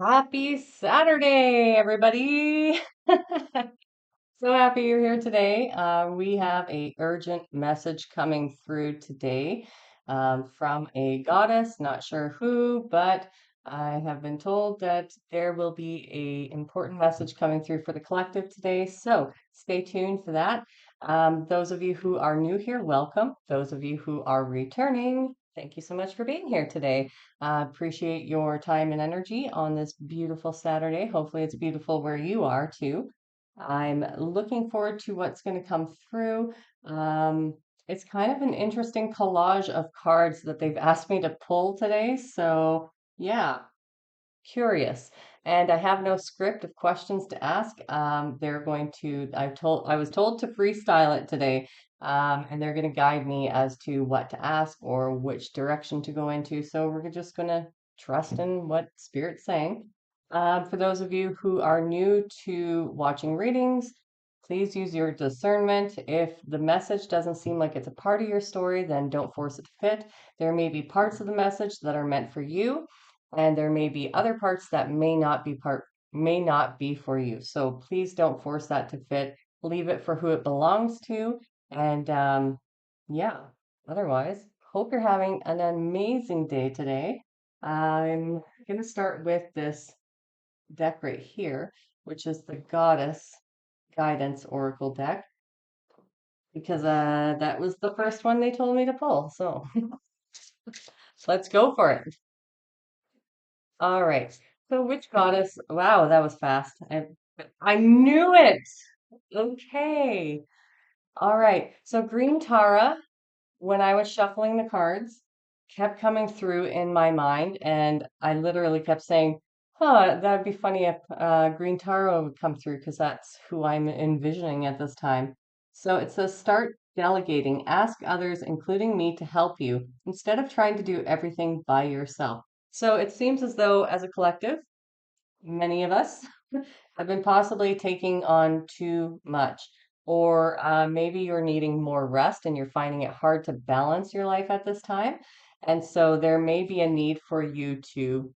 Happy Saturday, everybody. So happy you're here today. We have a urgent message coming through today from a goddess, not sure who, but I have been told that there will be a important message coming through for the collective today. So stay tuned for that. Those of you who are new here, welcome. Those of you who are returning, thank you so much for being here today. Appreciate your time and energy on this beautiful Saturday. Hopefully it's beautiful where you are too. I'm looking forward to what's going to come through. Um, it's kind of an interesting collage of cards that they've asked me to pull today. So, yeah, curious. And I have no script of questions to ask. I was told to freestyle it today. And they're going to guide me as to what to ask or which direction to go into. So we're just going to trust in what Spirit's saying. For those of you who are new to watching readings, please use your discernment. If the message doesn't seem like it's a part of your story, then don't force it to fit. There may be parts of the message that are meant for you, and there may be other parts that may not be for you. So please don't force that to fit. Leave it for who it belongs to. And yeah, otherwise, hope you're having an amazing day today. I'm going to start with this deck right here, which is the Goddess Guidance Oracle deck, because that was the first one they told me to pull. So let's go for it. All right. So which goddess? Wow, that was fast. I knew it. Okay. All right. So Green Tara, when I was shuffling the cards, kept coming through in my mind, and I literally kept saying, "Huh, that'd be funny if Green Tara would come through, because that's who I'm envisioning at this time." So it says, "Start delegating. Ask others, including me, to help you instead of trying to do everything by yourself." So it seems as though, as a collective, many of us have been possibly taking on too much, or maybe you're needing more rest and you're finding it hard to balance your life at this time. And so there may be a need for you to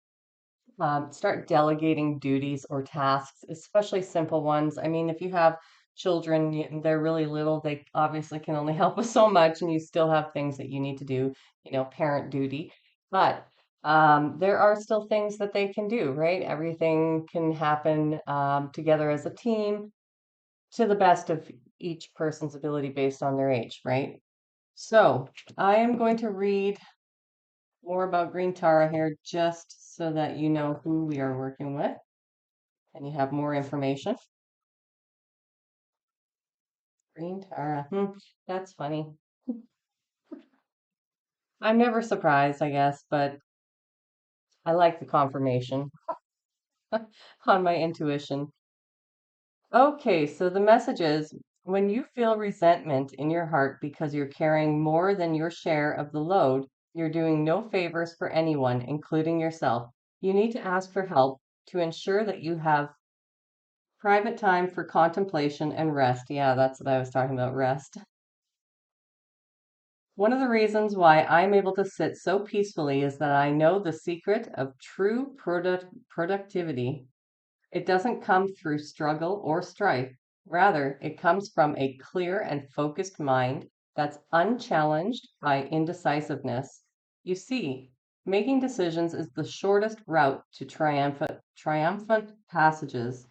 start delegating duties or tasks, especially simple ones. I mean, if you have children, they're really little, they obviously can only help with so much, and you still have things that you need to do, parent duty. But there are still things that they can do, right? Everything can happen together as a team to the best of each person's ability based on their age, right? So I am going to read more about Green Tara here just so that you know who we are working with and you have more information. Green Tara. That's funny. I'm never surprised, I guess, but I like the confirmation on my intuition. Okay, so the message is when you feel resentment in your heart because you're carrying more than your share of the load, you're doing no favors for anyone, including yourself. You need to ask for help to ensure that you have private time for contemplation and rest. Yeah, that's what I was talking about, rest. One of the reasons why I'm able to sit so peacefully is that I know the secret of true productivity. It doesn't come through struggle or strife. Rather, it comes from a clear and focused mind that's unchallenged by indecisiveness. You see, making decisions is the shortest route to triumphant passages.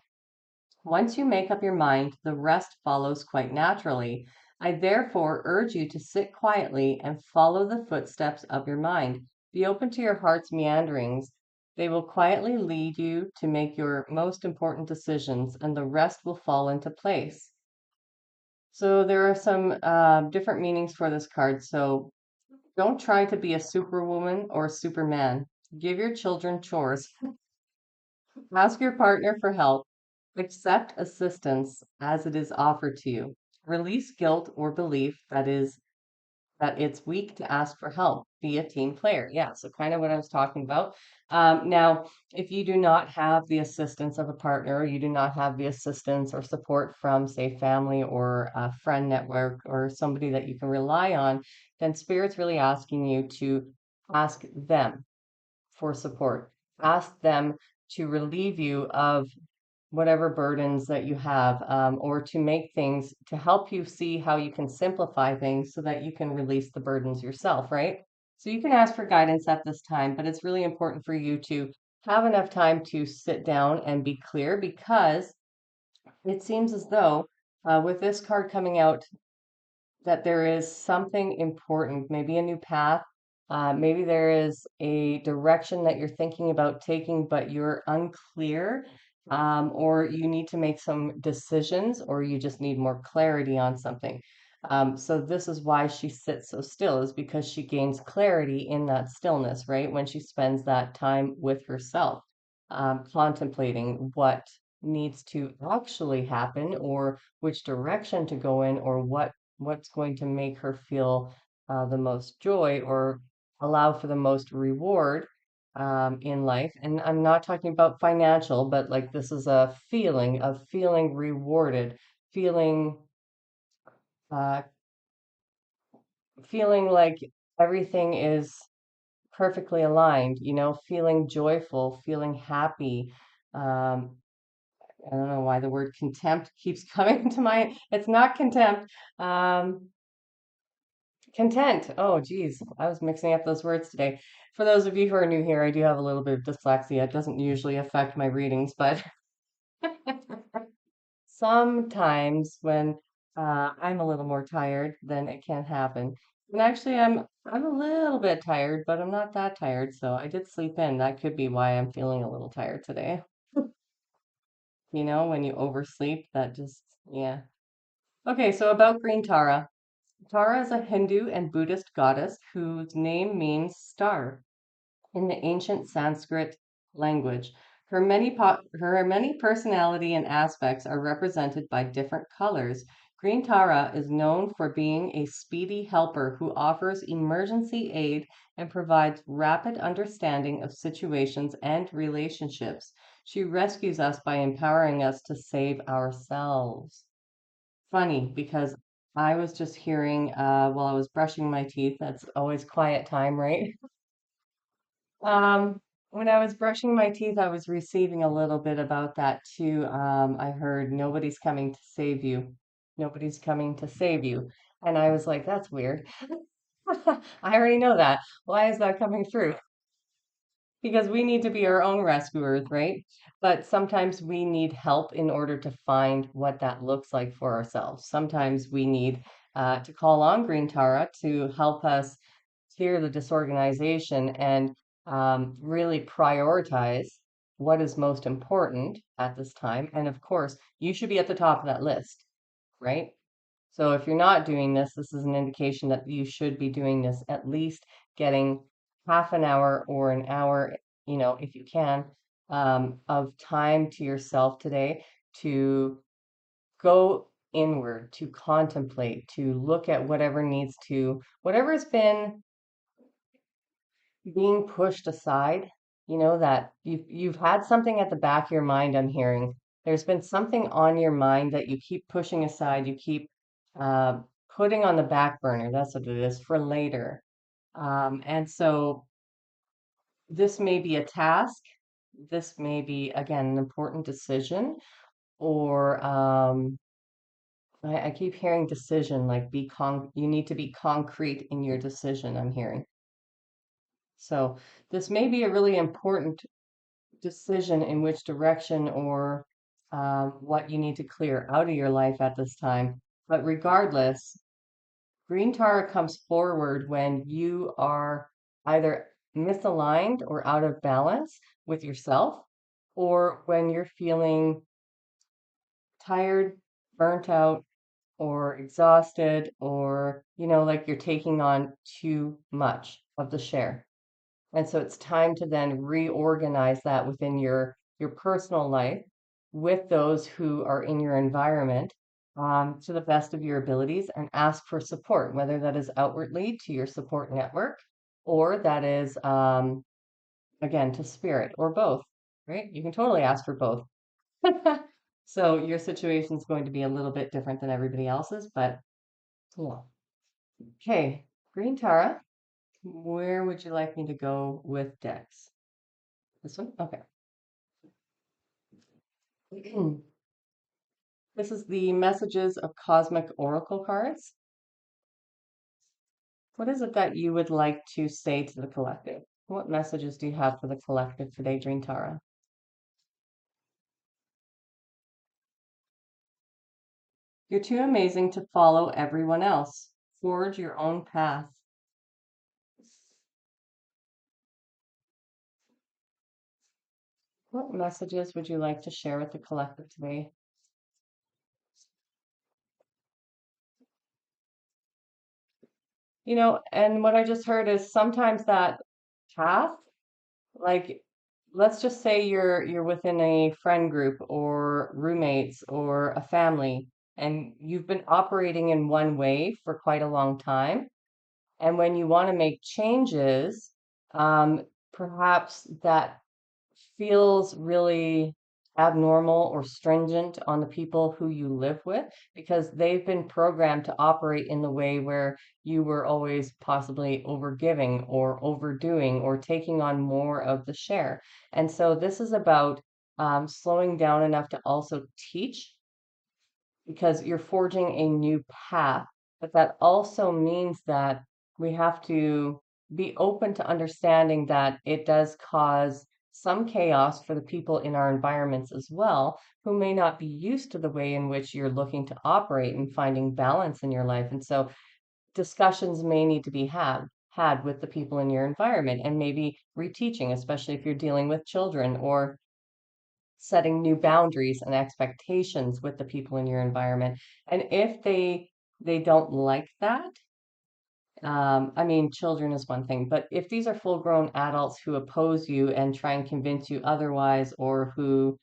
Once you make up your mind, the rest follows quite naturally. I therefore urge you to sit quietly and follow the footsteps of your mind. Be open to your heart's meanderings. They will quietly lead you to make your most important decisions, and the rest will fall into place. So, there are some different meanings for this card. So, don't try to be a superwoman or superman. Give your children chores. Ask your partner for help. Accept assistance as it is offered to you. Release guilt or belief that it's weak to ask for help. Be a team player. Yeah, so kind of what I was talking about. Now, if you do not have the assistance of a partner, or you do not have the assistance or support from, say, family or a friend network or somebody that you can rely on, then Spirit's really asking you to ask them for support. Ask them to relieve you of whatever burdens that you have, or to make things to help you see how you can simplify things so that you can release the burdens yourself, right? So you can ask for guidance at this time, but it's really important for you to have enough time to sit down and be clear because it seems as though with this card coming out that there is something important, maybe a new path. Maybe there is a direction that you're thinking about taking, but you're unclear, or you need to make some decisions, or you just need more clarity on something. So this is why she sits so still, is because she gains clarity in that stillness, right? When she spends that time with herself, contemplating what needs to actually happen, or which direction to go in, or what's going to make her feel the most joy or allow for the most reward in life. And I'm not talking about financial, but like this is a feeling of feeling rewarded, feeling uh, feeling like everything is perfectly aligned, feeling joyful, feeling happy. Um, I don't know why the word contempt keeps coming to mind. It's not contempt. Um, Content. Oh, geez. I was mixing up those words today. For those of you who are new here, I do have a little bit of dyslexia. It doesn't usually affect my readings, but sometimes when I'm a little more tired, then it can happen. And actually, I'm a little bit tired, but I'm not that tired, so I did sleep in. That could be why I'm feeling a little tired today. When you oversleep, that just, yeah. Okay, so about Green Tara. Tara is a Hindu and Buddhist goddess whose name means star in the ancient Sanskrit language. Her many personality and aspects are represented by different colors. Green Tara is known for being a speedy helper who offers emergency aid and provides rapid understanding of situations and relationships. She rescues us by empowering us to save ourselves. Funny because I was just hearing while I was brushing my teeth, that's always quiet time, right? When I was brushing my teeth, I was receiving a little bit about that too. I heard nobody's coming to save you. Nobody's coming to save you. And I was like, that's weird. I already know that. Why is that coming through? Because we need to be our own rescuers, right? But sometimes we need help in order to find what that looks like for ourselves. Sometimes we need to call on Green Tara to help us clear the disorganization and really prioritize what is most important at this time. And of course, you should be at the top of that list, right? So if you're not doing this, this is an indication that you should be doing this, at least getting half an hour or an hour, if you can, of time to yourself today to go inward, to contemplate, to look at whatever's been being pushed aside, that you've had something at the back of your mind, I'm hearing. There's been something on your mind that you keep pushing aside, you keep uh, putting on the back burner. That's what it is for later. And so this may be a task. This may be, again, an important decision, or I keep hearing decision, like you need to be concrete in your decision, I'm hearing. So this may be a really important decision in which direction or what you need to clear out of your life at this time. But regardless, Green Tara comes forward when you are either misaligned or out of balance with yourself, or when you're feeling tired, burnt out, or exhausted, or, like you're taking on too much of the share. And so it's time to then reorganize that within your personal life with those who are in your environment, to the best of your abilities, and ask for support, whether that is outwardly to your support network or that is, again, to spirit, or both, right? You can totally ask for both. So your situation is going to be a little bit different than everybody else's, but yeah. Okay, Green Tara, where would you like me to go with Dex? This one? Okay. This is the messages of cosmic oracle cards. What is it that you would like to say to the collective? What messages do you have for the collective today, Dream Tara? You're too amazing to follow everyone else. Forge your own path. What messages would you like to share with the collective today? And what I just heard is sometimes that path, like let's just say you're within a friend group or roommates or a family, and you've been operating in one way for quite a long time. And when you want to make changes, um, perhaps that feels really abnormal or stringent on the people who you live with because they've been programmed to operate in the way where you were always possibly overgiving or overdoing or taking on more of the share. And so this is about slowing down enough to also teach because you're forging a new path. But that also means that we have to be open to understanding that it does cause some chaos for the people in our environments as well, who may not be used to the way in which you're looking to operate and finding balance in your life. And so discussions may need to be had with the people in your environment and maybe reteaching, especially if you're dealing with children or setting new boundaries and expectations with the people in your environment. And if they don't like that, I mean, children is one thing, but if these are full-grown adults who oppose you and try and convince you otherwise, or who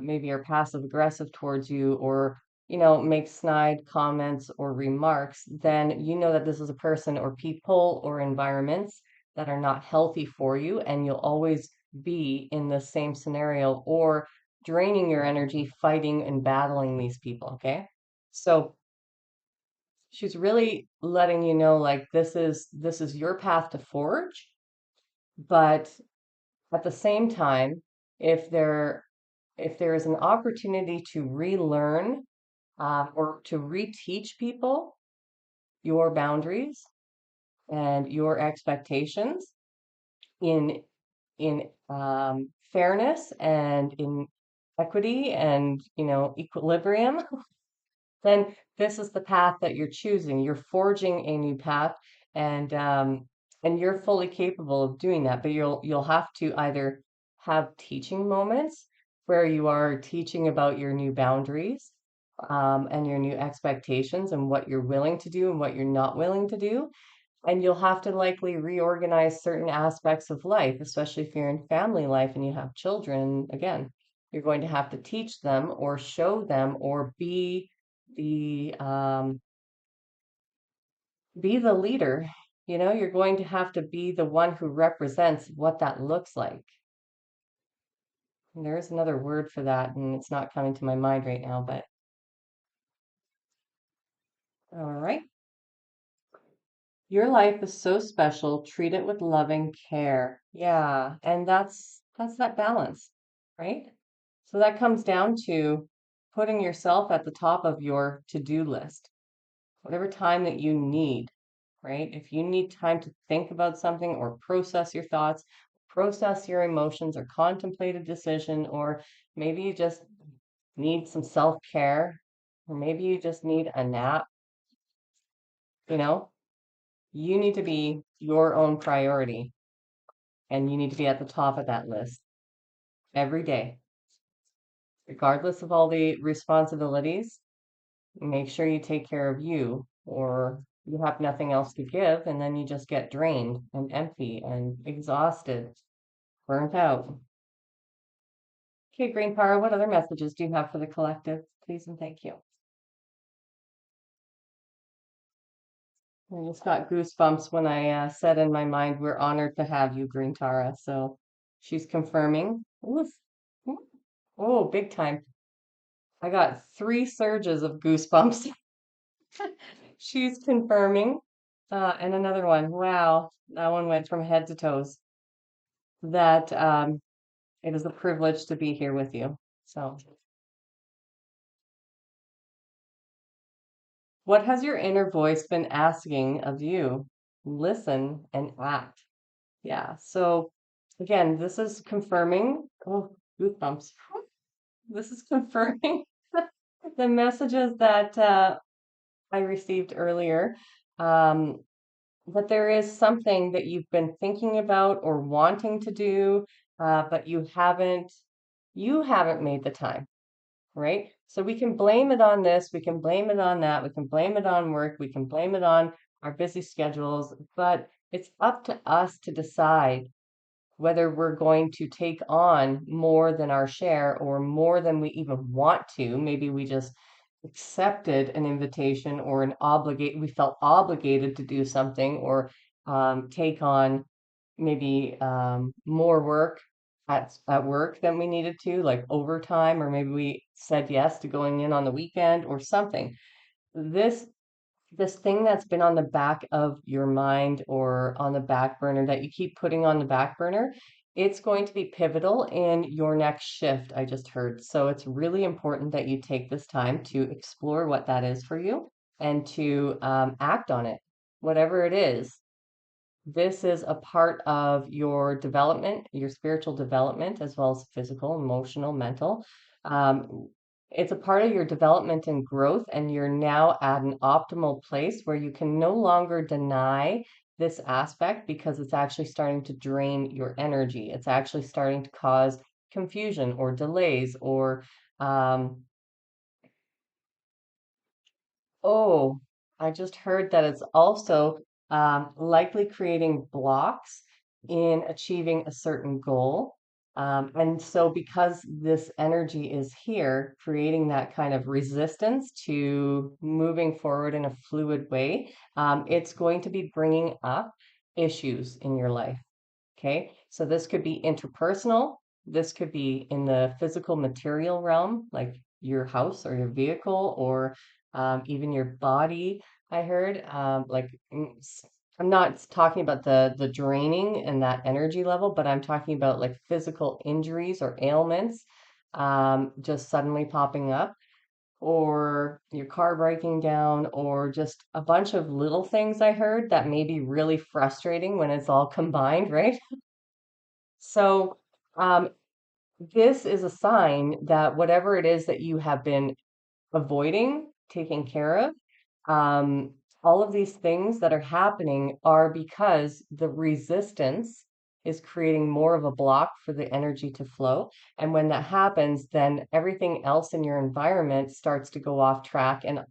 maybe are passive aggressive towards you, or make snide comments or remarks, then you know that this is a person or people or environments that are not healthy for you, and you'll always be in the same scenario or draining your energy fighting and battling these people, okay? So she's really letting you know like this is your path to forge, but at the same time, if there is an opportunity to relearn or to reteach people your boundaries and your expectations in fairness and in equity and equilibrium, then this is the path that you're choosing. You're forging a new path, and you're fully capable of doing that. But you'll have to either have teaching moments where you are teaching about your new boundaries, and your new expectations and what you're willing to do and what you're not willing to do. And you'll have to likely reorganize certain aspects of life, especially if you're in family life and you have children. Again, you're going to have to teach them or show them or the be the leader. You're going to have to be the one who represents what that looks like. And there is another word for that, and it's not coming to my mind right now, but all right. Your life is so special. Treat it with loving care. Yeah, and that's that balance, right? So that comes down to putting yourself at the top of your to-do list, whatever time that you need, right? If you need time to think about something or process your thoughts, process your emotions, or contemplate a decision, or maybe you just need some self-care, or maybe you just need a nap, you know, you need to be your own priority and you need to be at the top of that list every day, regardless of all the responsibilities. Make sure you take care of you, or you have nothing else to give, and then you just get drained and empty and exhausted, burnt out. Okay, Green Power, what other messages do you have for the collective? Please and thank you. I just got goosebumps when I said in my mind, we're honored to have you, Green Tara. So she's confirming. Oof. Oh, big time. I got three surges of goosebumps. She's confirming. And another one. Wow, that one went from head to toes. That it is a privilege to be here with you. So, what has your inner voice been asking of you? Listen and act. Yeah. So, again, this is confirming. Oh, goosebumps. This is confirming the messages that I received earlier. Um, but there is something that you've been thinking about or wanting to do, but you haven't made the time, right? So we can blame it on this, we can blame it on that, we can blame it on work, we can blame it on our busy schedules, but it's up to us to decide whether we're going to take on more than our share or more than we even want to. Maybe we just accepted an invitation or we felt obligated to do something or take on maybe more work at work than we needed to, like overtime, or maybe we said yes to going in on the weekend or something. This this thing that's been on the back of your mind or on the back burner that you keep putting on the back burner, it's going to be pivotal in your next shift, I just heard. So it's really important that you take this time to explore what that is for you and to act on it, whatever it is. This is a part of your development, your spiritual development, as well as physical, emotional, mental. Um, it's a part of your development and growth, and you're now at an optimal place where you can no longer deny this aspect because it's actually starting to drain your energy. It's actually starting to cause confusion or delays or um, oh, I just heard that it's also likely creating blocks in achieving a certain goal. And so, because this energy is here, creating that kind of resistance to moving forward in a fluid way, it's going to be bringing up issues in your life. Okay, so this could be interpersonal. This could be in the physical material realm, like your house or your vehicle, or even your body. I heard, I'm not talking about the draining and that energy level, but I'm talking about like physical injuries or ailments, just suddenly popping up, or your car breaking down, or just a bunch of little things I heard that may be really frustrating when it's all combined, right? So, um, this is a sign that whatever it is that you have been avoiding taking care of, um, all of these things that are happening are because the resistance is creating more of a block for the energy to flow. And when that happens, then everything else in your environment starts to go off track and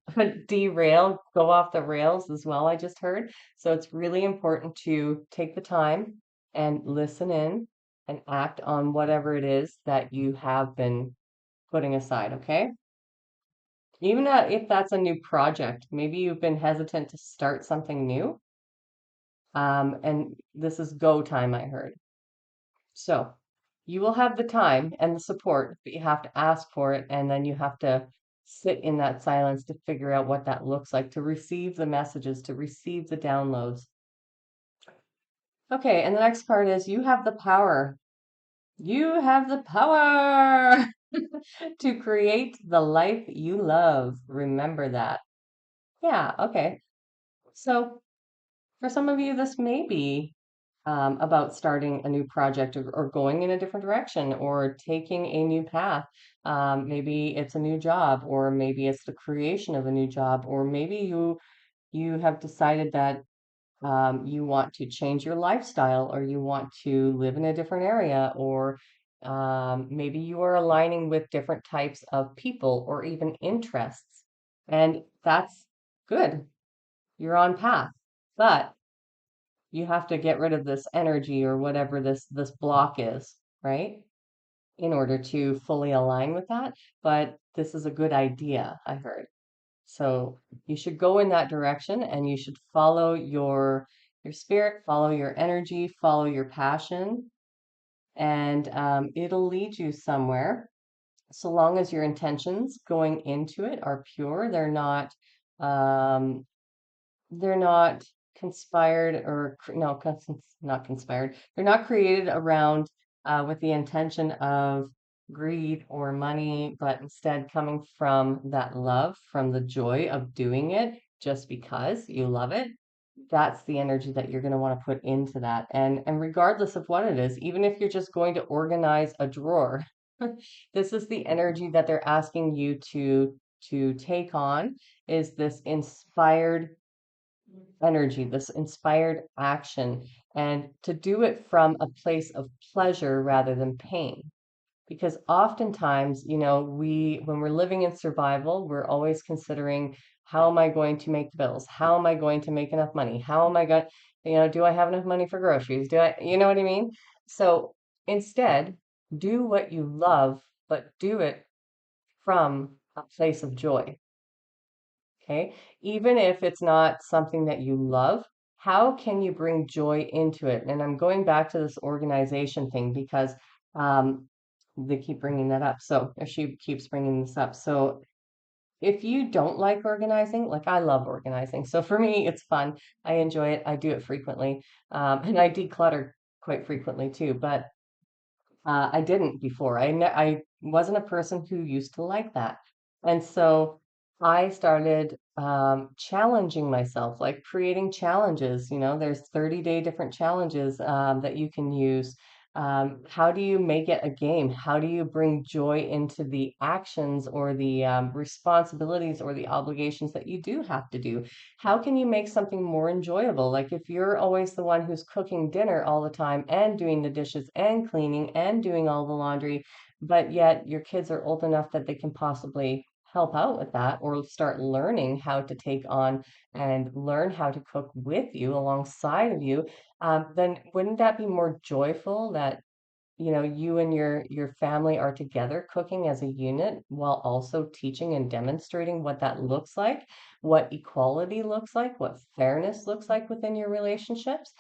derail, go off the rails as well, I just heard. So it's really important to take the time and listen in and act on whatever it is that you have been putting aside, okay? Even if that's a new project, maybe you've been hesitant to start something new. And this is go time, I heard. So you will have the time and the support, but you have to ask for it, and then you have to sit in that silence to figure out what that looks like, to receive the messages, to receive the downloads. Okay, and the next card is you have the power. You have the power to create the life you love. Remember that. Yeah, okay. So for some of you, this may be about starting a new project or going in a different direction or taking a new path. Maybe it's a new job, or maybe it's the creation of a new job, or maybe you have decided that you want to change your lifestyle, or you want to live in a different area, or maybe you are aligning with different types of people or even interests. And that's good. You're on path. But you have to get rid of this energy or whatever this block is, right? In order to fully align with that. But this is a good idea, I heard. So you should go in that direction, and you should follow your spirit, follow your energy, follow your passion, and it'll lead you somewhere. So long as your intentions going into it are pure, um, they're not conspired or no, not conspired. They're not created around with the intention of greed or money, but instead coming from that love, from the joy of doing it just because you love it, that's the energy that you're going to want to put into that. And regardless of what it is, even if you're just going to organize a drawer, this is the energy that they're asking you to take on, is this inspired energy, this inspired action, and to do it from a place of pleasure rather than pain. Because oftentimes, when we're living in survival, we're always considering, how am I going to make the bills? How am I going to make enough money? How am I going, do I have enough money for groceries? You know what I mean? So instead, do what you love, but do it from a place of joy. Okay. Even if it's not something that you love, how can you bring joy into it? And I'm going back to this organization thing because um, they keep bringing that up. So, or she keeps bringing this up. So, if you don't like organizing, like I love organizing. So, for me, it's fun. I enjoy it. I do it frequently. And I declutter quite frequently too. But I didn't before. I wasn't a person who used to like that. And so I started challenging myself, like creating challenges. There's 30-day different challenges that you can use. How do you make it a game? How do you bring joy into the actions or the responsibilities or the obligations that you do have to do? How can you make something more enjoyable? Like if you're always the one who's cooking dinner all the time and doing the dishes and cleaning and doing all the laundry, but yet your kids are old enough that they can possibly help out with that or start learning how to take on and learn how to cook with you alongside of you, then wouldn't that be more joyful that you and your family are together cooking as a unit while also teaching and demonstrating what that looks like, what equality looks like, what fairness looks like within your relationships,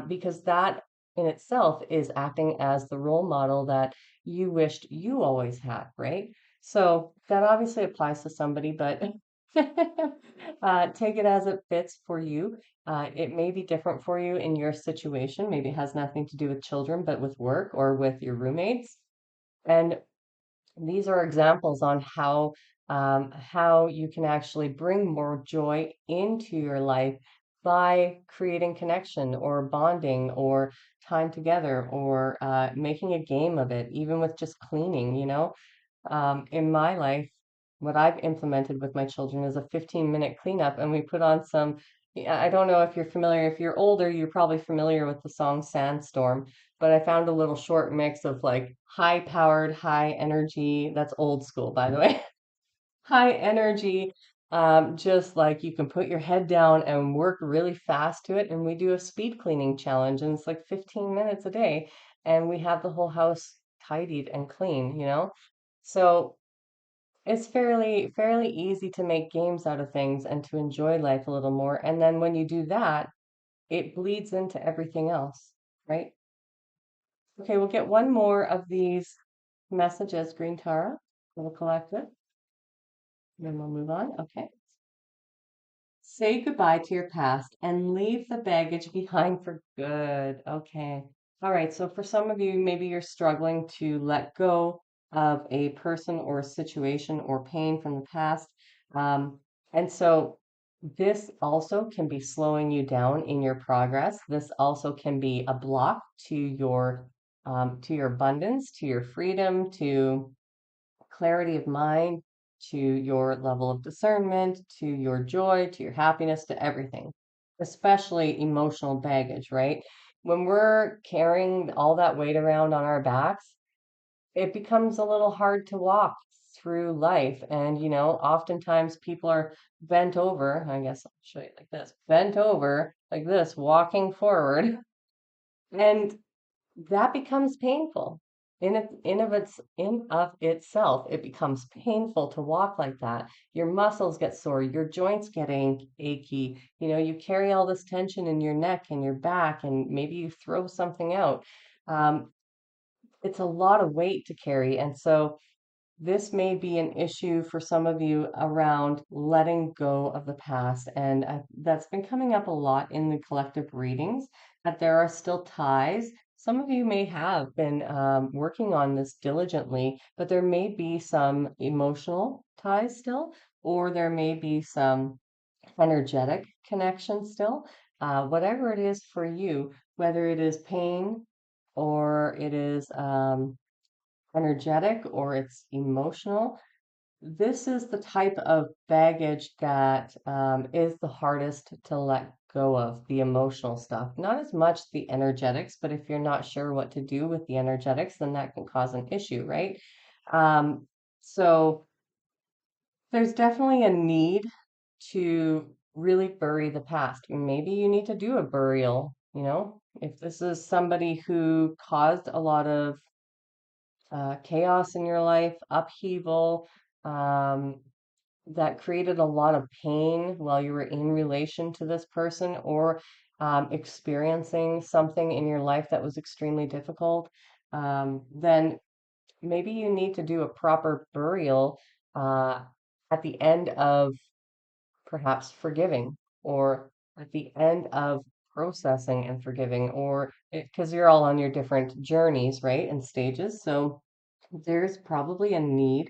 because that in itself is acting as the role model that you wished you always had, right? So that obviously applies to somebody, but take it as it fits for you. It may be different for you in your situation. Maybe it has nothing to do with children, but with work or with your roommates. And these are examples on how you can actually bring more joy into your life by creating connection or bonding or time together or making a game of it, even with just cleaning. In my life, what I've implemented with my children is a 15-minute cleanup, and we put on some. Yeah, I don't know if you're familiar. If you're older, you're probably familiar with the song Sandstorm, but I found a little short mix of like high powered, high energy. That's old school, by the way. High energy, just like you can put your head down and work really fast to it. And we do a speed cleaning challenge, and it's like 15 minutes a day, and we have the whole house tidied and clean. So it's fairly easy to make games out of things and to enjoy life a little more. And then when you do that, it bleeds into everything else, right? Okay, we'll get one more of these messages, Green Tara. We'll collect it, then we'll move on. Okay. Say goodbye to your past and leave the baggage behind for good. Okay. All right. So for some of you, maybe you're struggling to let go of a person or a situation or pain from the past. And so this also can be slowing you down in your progress. This also can be a block to your abundance, to your freedom, to clarity of mind, to your level of discernment, to your joy, to your happiness, to everything, especially emotional baggage, right? When we're carrying all that weight around on our backs, it becomes a little hard to walk through life. And, oftentimes people are bent over. I guess I'll show you like this, bent over like this, walking forward. And that becomes painful in of itself. It becomes painful to walk like that. Your muscles get sore, your joints get achy. You carry all this tension in your neck and your back, and maybe you throw something out. Um, it's a lot of weight to carry, and so this may be an issue for some of you around letting go of the past. And that's been coming up a lot in the collective readings, that there are still ties, some of you may have been working on this diligently, but there may be some emotional ties still, or there may be some energetic connection still. Whatever it is for you, whether it is pain or it is energetic or it's emotional, this is the type of baggage that is the hardest to let go of, the emotional stuff. Not as much the energetics, but if you're not sure what to do with the energetics, then that can cause an issue, right? Um, so there's definitely a need to really bury the past. Maybe you need to do a burial, if this is somebody who caused a lot of chaos in your life, upheaval, um, that created a lot of pain while you were in relation to this person or experiencing something in your life that was extremely difficult, then maybe you need to do a proper burial uh, at the end of perhaps forgiving or at the end of processing and forgiving, or because you're all on your different journeys, right, and stages. So there's probably a need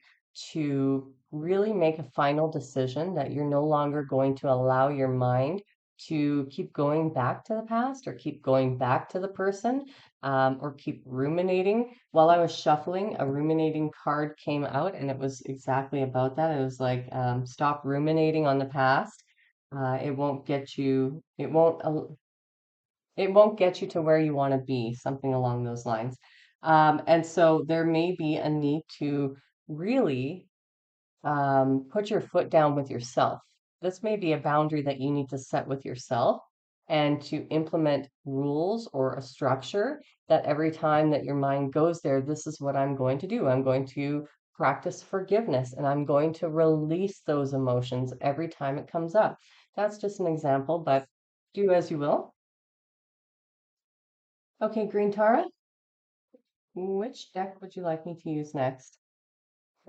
to really make a final decision that you're no longer going to allow your mind to keep going back to the past or keep going back to the person, or keep ruminating. While I was shuffling, a ruminating card came out, and it was exactly about that. It was like, stop ruminating on the past. It won't get you, it won't get you to where you want to be, something along those lines. And so there may be a need to really put your foot down with yourself. This may be a boundary that you need to set with yourself and to implement rules or a structure that every time that your mind goes there, this is what I'm going to do. I'm going to practice forgiveness and I'm going to release those emotions every time it comes up. That's just an example, but do as you will. Okay, Green Tara, which deck would you like me to use next?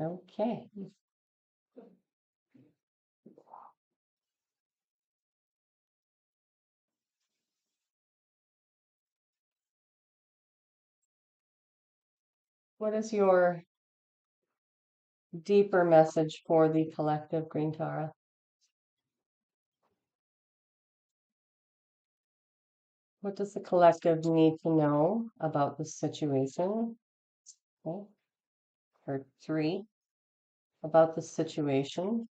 Okay. What is your deeper message for the collective, Green Tara? What does the collective need to know about the situation? Okay. Or three, about the situation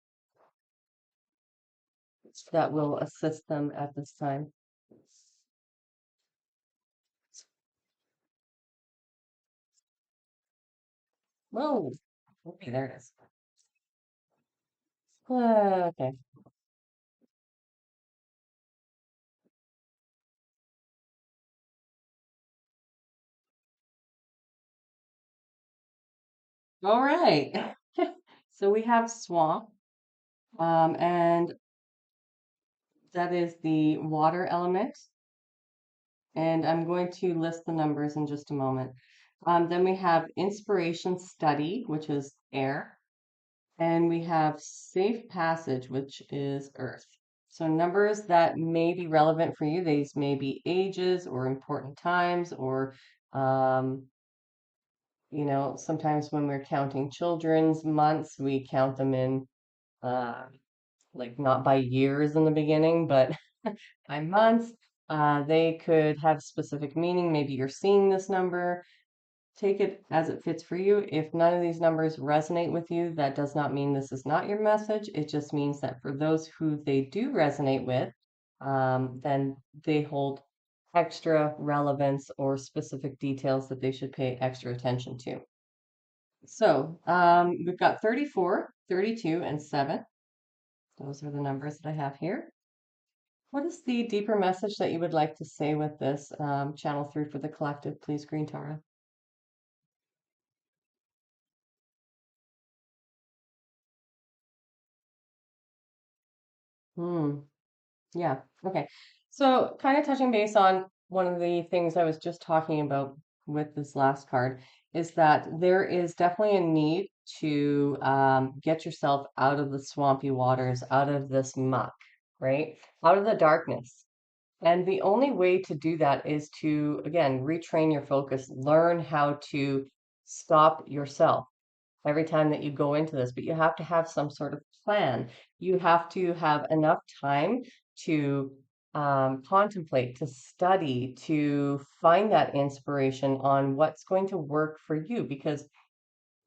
that will assist them at this time. Whoa. Okay, there it is. Okay. All right. So we have swamp, and that is the water element. And I'm going to list the numbers in just a moment. Then we have inspiration study, which is air, and we have safe passage, which is earth. So numbers that may be relevant for you, these may be ages or important times, or um, sometimes when we're counting children's months, we count them in uh, like not by years in the beginning, but by months. They could have specific meaning. Maybe you're seeing this number. Take it as it fits for you. If none of these numbers resonate with you, that does not mean this is not your message. It just means that for those who they do resonate with, then they hold extra relevance or specific details that they should pay extra attention to. So we've got 34, 32, and 7. Those are the numbers that I have here. What is the deeper message that you would like to say with this channel through for the collective, please, Green Tara? Hmm. Yeah. Okay. So, kind of touching base on one of the things I was just talking about with this last card is that there is definitely a need to get yourself out of the swampy waters, out of this muck, right? Out of the darkness. And the only way to do that is to, again, retrain your focus, learn how to stop yourself every time that you go into this, but you have to have some sort of plan. You have to have enough time to contemplate, to study, to find that inspiration on what's going to work for you, because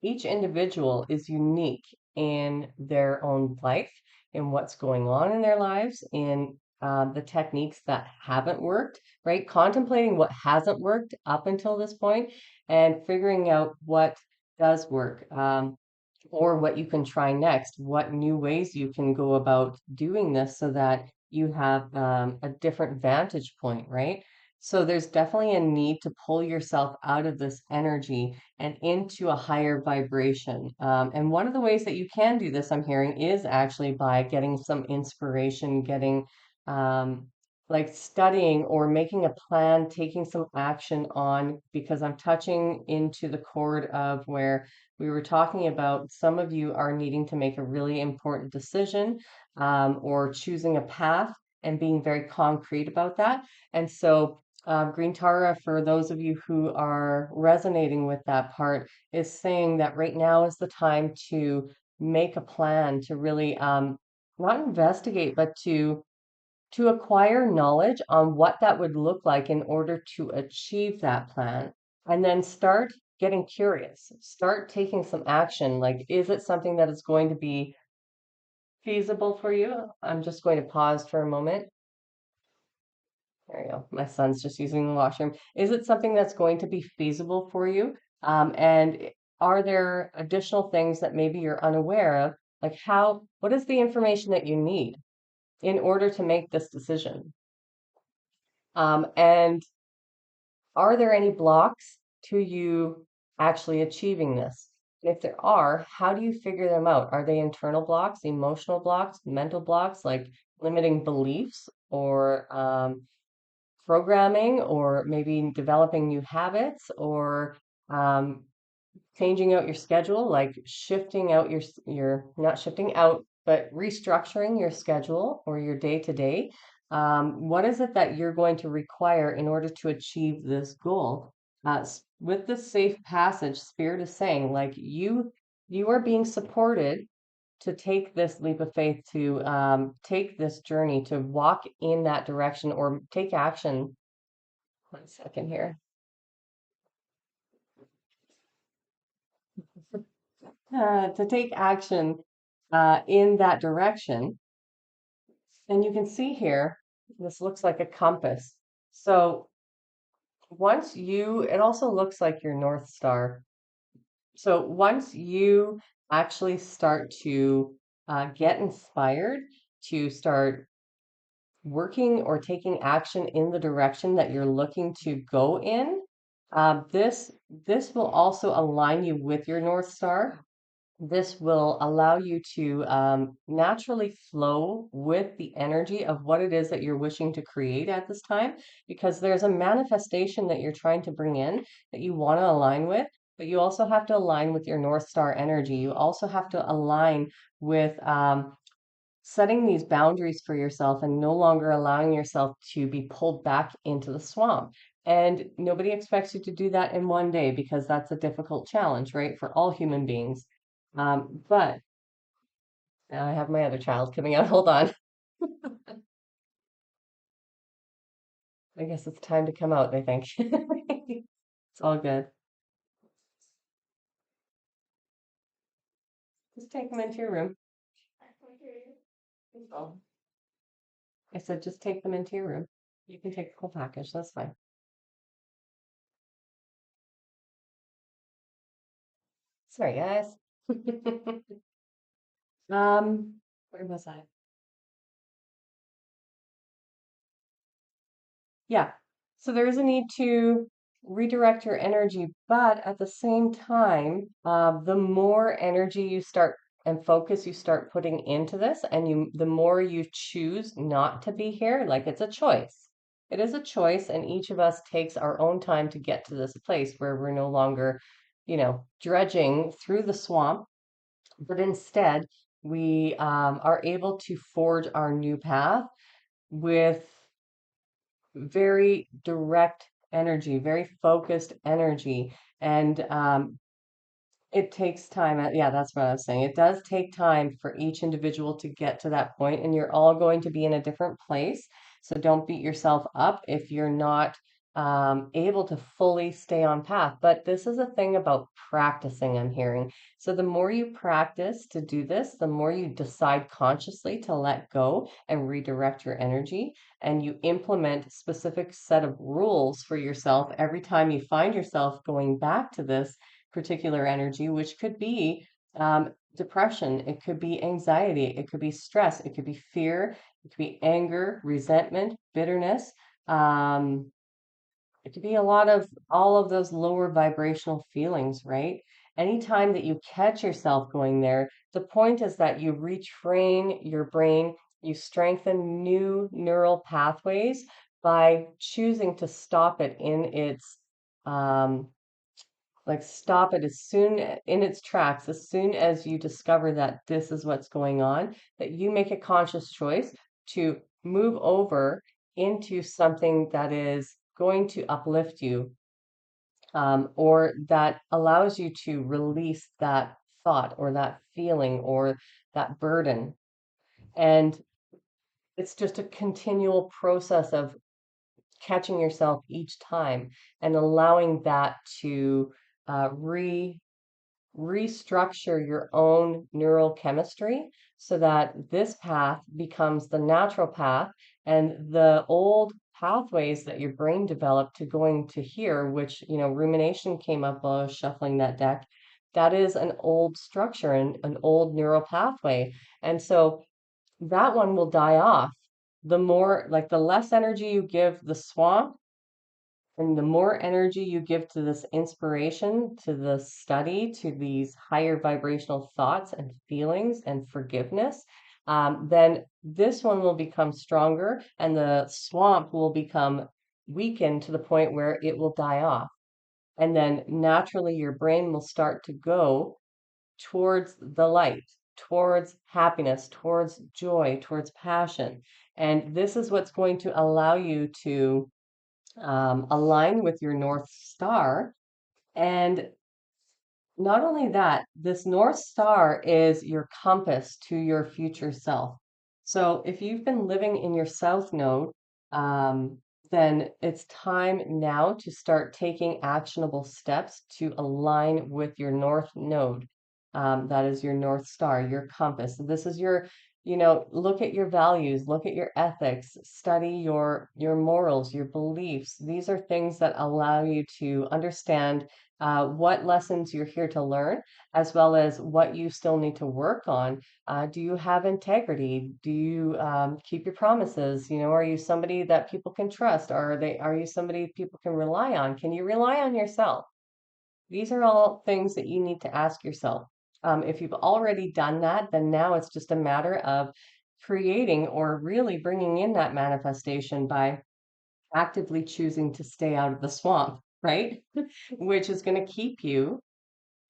each individual is unique in their own life, in what's going on in their lives, in the techniques that haven't worked, right? Contemplating what hasn't worked up until this point and figuring out what does work. Or what you can try next, what new ways you can go about doing this so that you have a different vantage point, right? So there's definitely a need to pull yourself out of this energy and into a higher vibration. And one of the ways that you can do this, I'm hearing, is actually by getting some inspiration, getting um, like studying or making a plan, taking some action on, because I'm touching into the chord of where we were talking about some of you are needing to make a really important decision or choosing a path and being very concrete about that. And so, Green Tara, for those of you who are resonating with that part, is saying that right now is the time to make a plan to really not investigate, but to acquire knowledge on what that would look like in order to achieve that plan. And then start getting curious, start taking some action. Like, is it something that is going to be feasible for you? I'm just going to pause for a moment. There you go. My son's just using the washroom. Is it something that's going to be feasible for you? And are there additional things that maybe you're unaware of? Like, what is the information that you need in order to make this decision? And are there any blocks to you actually achieving this? If there are, how do you figure them out? Are they internal blocks, emotional blocks, mental blocks, like limiting beliefs or programming, or maybe developing new habits, or um, changing out your schedule, like shifting out your not shifting out, but restructuring your schedule or your day to day. What is it that you're going to require in order to achieve this goal? With the safe passage, Spirit is saying, like you are being supported to take this leap of faith, to take this journey, to walk in that direction or take action. One second here. To take action in that direction. And you can see here, this looks like a compass. So it also looks like your North Star. So once you actually start to get inspired to start working or taking action in the direction that you're looking to go in, this will also align you with your North Star. This will allow you to naturally flow with the energy of what it is that you're wishing to create at this time, because there's a manifestation that you're trying to bring in that you want to align with, but you also have to align with your North Star energy. You also have to align with setting these boundaries for yourself and no longer allowing yourself to be pulled back into the swamp. And nobody expects you to do that in one day, because that's a difficult challenge, right, for all human beings. But now I have my other child coming out. Hold on. I guess it's time to come out, I think. It's all good. Just take them into your room. Oh, I said just take them into your room. You can take the whole package. That's fine. Sorry, guys. Where was I? Yeah. So there is a need to redirect your energy, but at the same time, the more energy you start and focus you start putting into this, and the more you choose not to be here, like it's a choice. It is a choice, and each of us takes our own time to get to this place where we're no longer, dredging through the swamp, but instead we are able to forge our new path with very direct energy, very focused energy. And it takes time. Yeah, that's what I was saying. It does take time for each individual to get to that point, and you're all going to be in a different place. So don't beat yourself up if you're not able to fully stay on path. But this is a thing about practicing, I'm hearing. So the more you practice to do this, the more you decide consciously to let go and redirect your energy, and you implement specific set of rules for yourself every time you find yourself going back to this particular energy, which could be depression, it could be anxiety, it could be stress, it could be fear, it could be anger, resentment, bitterness. Um, it could be a lot of all of those lower vibrational feelings, right? Anytime that you catch yourself going there, the point is that you retrain your brain, you strengthen new neural pathways by choosing to stop it in its um, like stop it as soon in its tracks, as soon as you discover that this is what's going on, that you make a conscious choice to move over into something that is going to uplift you, or that allows you to release that thought or that feeling or that burden. And it's just a continual process of catching yourself each time and allowing that to re restructure your own neural chemistry so that this path becomes the natural path, and the old pathways that your brain developed to going to here, which, rumination came up while I was shuffling that deck. That is an old structure and an old neural pathway. And so that one will die off. The more, like the less energy you give the swamp, and the more energy you give to this inspiration, to the study, to these higher vibrational thoughts and feelings and forgiveness, then this one will become stronger and the swamp will become weakened to the point where it will die off. And then naturally, your brain will start to go towards the light, towards happiness, towards joy, towards passion. And this is what's going to allow you to align with your North Star. And not only that, this North Star is your compass to your future self. So if you've been living in your South Node, um, then it's time now to start taking actionable steps to align with your North Node. That is your North Star, your compass. This is your, look at your values, look at your ethics, study your morals, your beliefs. These are things that allow you to understand what lessons you're here to learn, as well as what you still need to work on. Do you have integrity? Do you keep your promises? Are you somebody that people can trust? Are you somebody people can rely on? Can you rely on yourself? These are all things that you need to ask yourself. If you've already done that, then now it's just a matter of creating or really bringing in that manifestation by actively choosing to stay out of the swamp, right? Which is going to keep you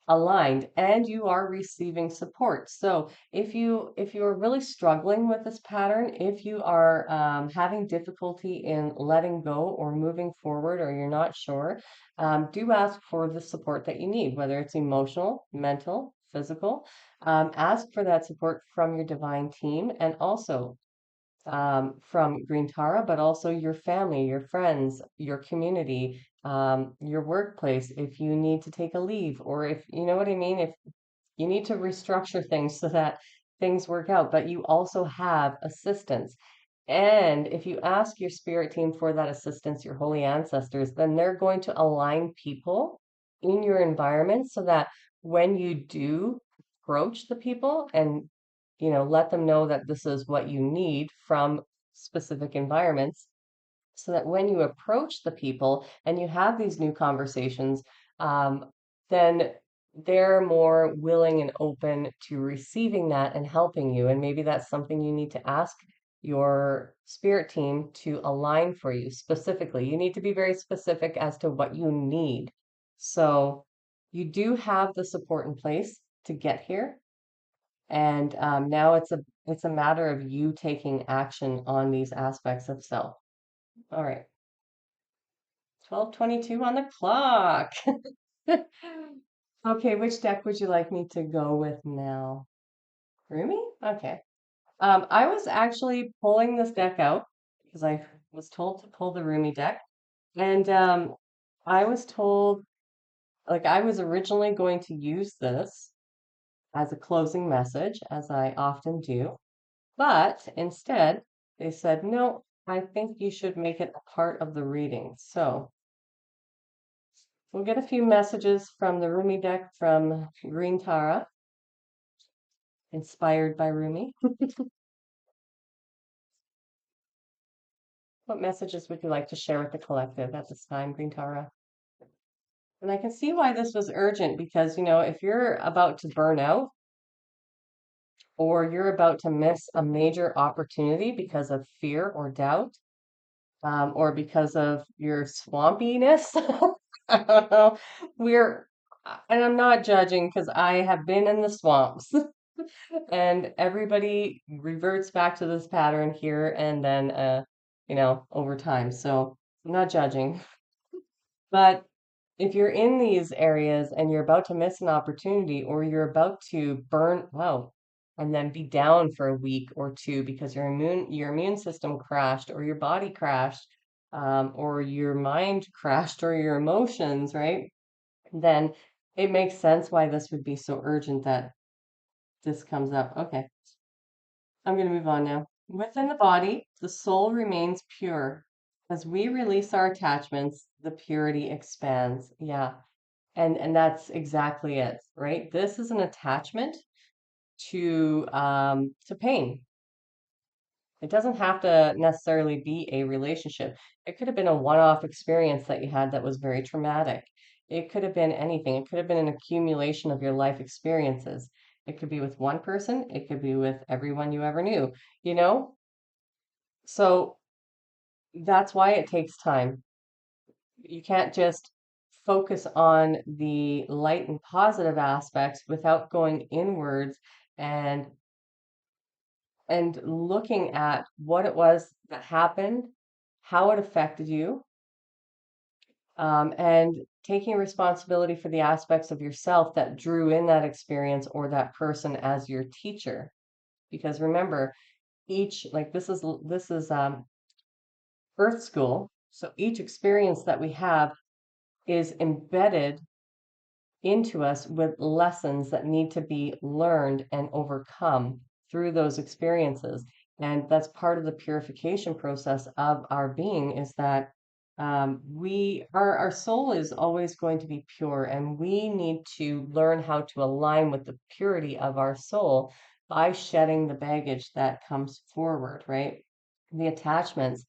aligned and you are receiving support. So if you are really struggling with this pattern, if you are having difficulty in letting go or moving forward, or you're not sure, do ask for the support that you need, whether it's emotional, mental, physical. Ask for that support from your divine team, and also from Green Tara, but also your family, your friends, your community, your workplace, if you need to take a leave, or if you know what I mean, if you need to restructure things so that things work out, but you also have assistance. And if you ask your spirit team for that assistance, your holy ancestors, then they're going to align people in your environment so that when you do approach the people and let them know that this is what you need from specific environments, so that when you approach the people and you have these new conversations, um, then they're more willing and open to receiving that and helping you. And maybe that's something you need to ask your spirit team to align for you specifically. You need to be very specific as to what you need. So you do have the support in place to get here. And now it's a matter of you taking action on these aspects of self. All right. 12:22 on the clock. Okay, which deck would you like me to go with now? Rumi? Okay. I was actually pulling this deck out because I was told to pull the Rumi deck. And I was told, like, I was originally going to use this as a closing message, as I often do. But instead, they said, no, I think you should make it a part of the reading. So we'll get a few messages from the Rumi deck from Green Tara, inspired by Rumi. What messages would you like to share with the collective at this time, Green Tara? And I can see why this was urgent because, if you're about to burn out or you're about to miss a major opportunity because of fear or doubt, or because of your swampiness, I don't know, and I'm not judging because I have been in the swamps and everybody reverts back to this pattern here and then, over time. So I'm not judging. But if you're in these areas and you're about to miss an opportunity or you're about to burn out and then be down for a week or two because your immune system crashed or your body crashed, or your mind crashed or your emotions, right? Then it makes sense why this would be so urgent that this comes up. Okay, I'm going to move on now. Within the body, the soul remains pure. As we release our attachments, the purity expands. Yeah. And that's exactly it, right? This is an attachment to pain. It doesn't have to necessarily be a relationship. It could have been a one-off experience that you had that was very traumatic. It could have been anything. It could have been an accumulation of your life experiences. It could be with one person, it could be with everyone you ever knew, you know? So that's why it takes time. You can't just focus on the light and positive aspects without going inwards and and looking at what it was that happened, how it affected you, and taking responsibility for the aspects of yourself that drew in that experience or that person as your teacher. Because remember, each like this is Earth School, so each experience that we have is embedded into us with lessons that need to be learned and overcome through those experiences. And that's part of the purification process of our being is that our soul is always going to be pure, and we need to learn how to align with the purity of our soul by shedding the baggage that comes forward, right? The attachments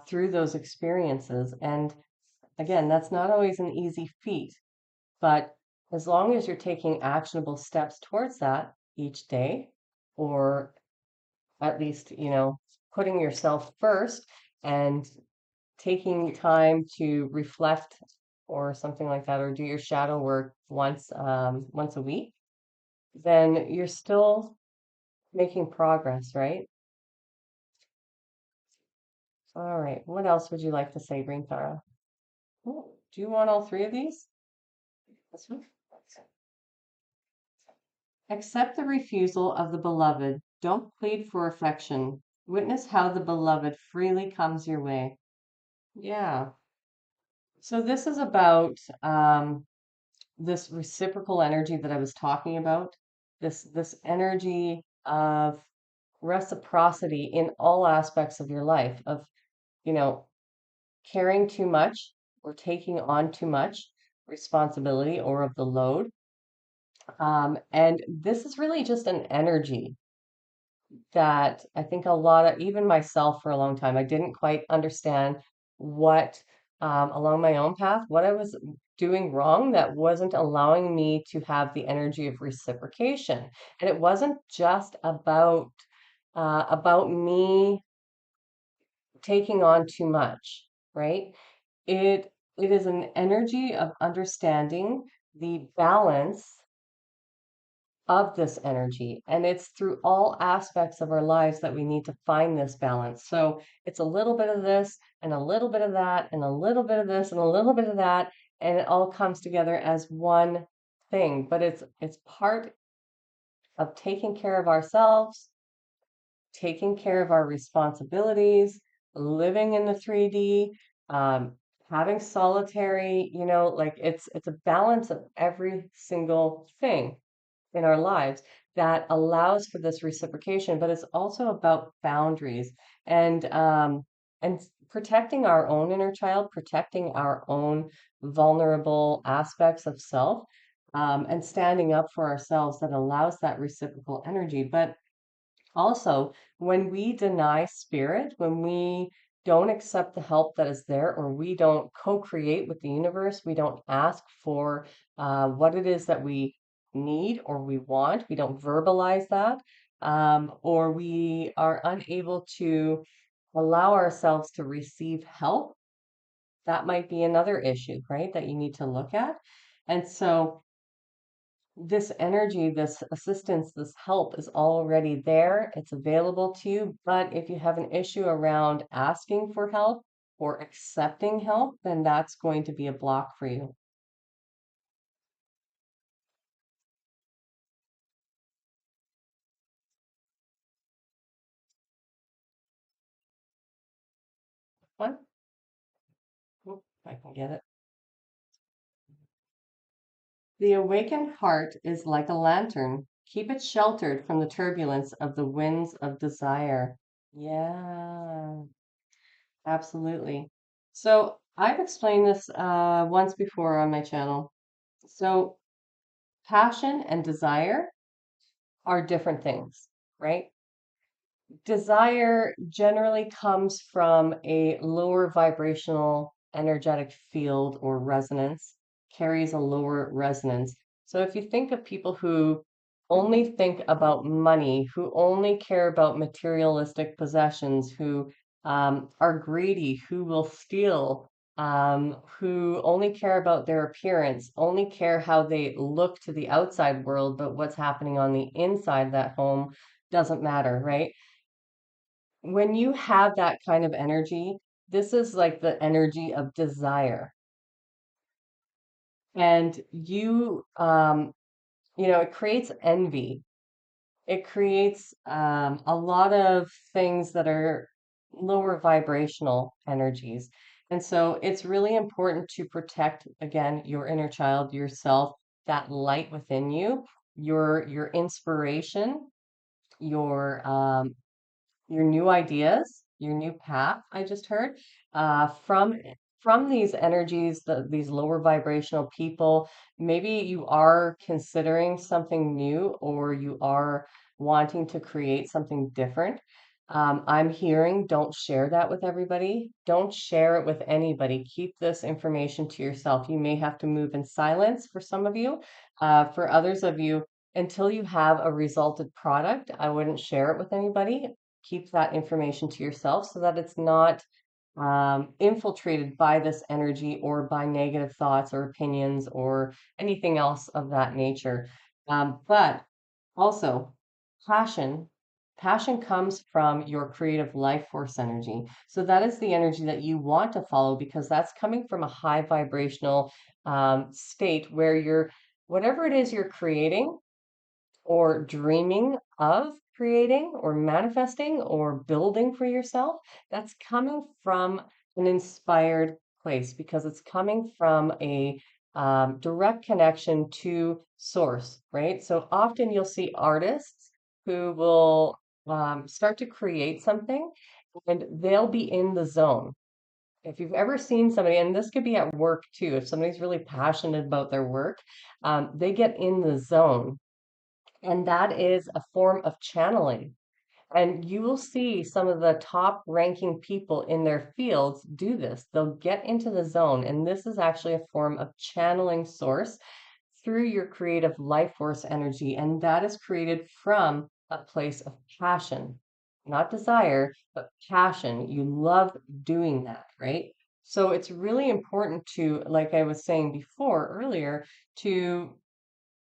through those experiences. And again, that's not always an easy feat, but as long as you're taking actionable steps towards that each day, or at least, putting yourself first and taking time to reflect or something like that, or do your shadow work once a week, then you're still making progress, right? All right. What else would you like to say, Green Tara? Oh, do you want all three of these? This one? Accept the refusal of the beloved. Don't plead for affection. Witness how the beloved freely comes your way. Yeah. So this is about this reciprocal energy that I was talking about. This energy of reciprocity in all aspects of your life, of, you know, caring too much or taking on too much responsibility or of the load. And this is really just an energy that I think a lot of, even myself for a long time, I didn't quite understand what, along my own path, what I was doing wrong that wasn't allowing me to have the energy of reciprocation. And it wasn't just about me taking on too much, right? It is an energy of understanding the balance of this energy. And it's through all aspects of our lives that we need to find this balance. So it's a little bit of this and a little bit of that and a little bit of this and a little bit of that. And it all comes together as one thing. But it's part of taking care of ourselves, taking care of our responsibilities, living in the 3D, um, having solitary, like it's a balance of every single thing in our lives that allows for this reciprocation, but it's also about boundaries and protecting our own inner child, protecting our own vulnerable aspects of self, and standing up for ourselves that allows that reciprocal energy. But also, when we deny spirit, when we don't accept the help that is there, or we don't co-create with the universe, we don't ask for what it is that we need or we want, we don't verbalize that, or we are unable to allow ourselves to receive help, that might be another issue, right? That you need to look at. And so this energy, this assistance, this help is already there. It's available to you. But if you have an issue around asking for help or accepting help, then that's going to be a block for you. What? Oop, I can get it. The awakened heart is like a lantern. Keep it sheltered from the turbulence of the winds of desire. Yeah, absolutely. So I've explained this once before on my channel. So passion and desire are different things, right? Desire generally comes from a lower vibrational energetic field or resonance, carries a lower resonance. So if you think of people who only think about money, who only care about materialistic possessions, who are greedy, who will steal, who only care about their appearance, only care how they look to the outside world, but what's happening on the inside of that home doesn't matter, right? When you have that kind of energy, this is like the energy of desire. And it creates envy. It creates a lot of things that are lower vibrational energies. And so it's really important to protect, again, your inner child, yourself, that light within you, your inspiration, your your new ideas, your new path, I just heard, from these energies, these lower vibrational people. Maybe you are considering something new or you are wanting to create something different. I'm hearing don't share that with everybody. Don't share it with anybody. Keep this information to yourself. You may have to move in silence for some of you. For others of you, until you have a resulted product, I wouldn't share it with anybody. Keep that information to yourself so that it's not infiltrated by this energy or by negative thoughts or opinions or anything else of that nature. But also, passion. Passion comes from your creative life force energy. So that is the energy that you want to follow because that's coming from a high vibrational state where whatever it is you're creating, or dreaming of creating or manifesting or building for yourself, that's coming from an inspired place because it's coming from a direct connection to source, right? So often you'll see artists who will start to create something and they'll be in the zone. If you've ever seen somebody, and this could be at work too, if somebody's really passionate about their work, they get in the zone and that is a form of channeling. And you will see some of the top ranking people in their fields do this. They'll get into the zone. And this is actually a form of channeling source through your creative life force energy. And that is created from a place of passion, not desire, but passion. You love doing that, right? So it's really important to, like I was saying before earlier, to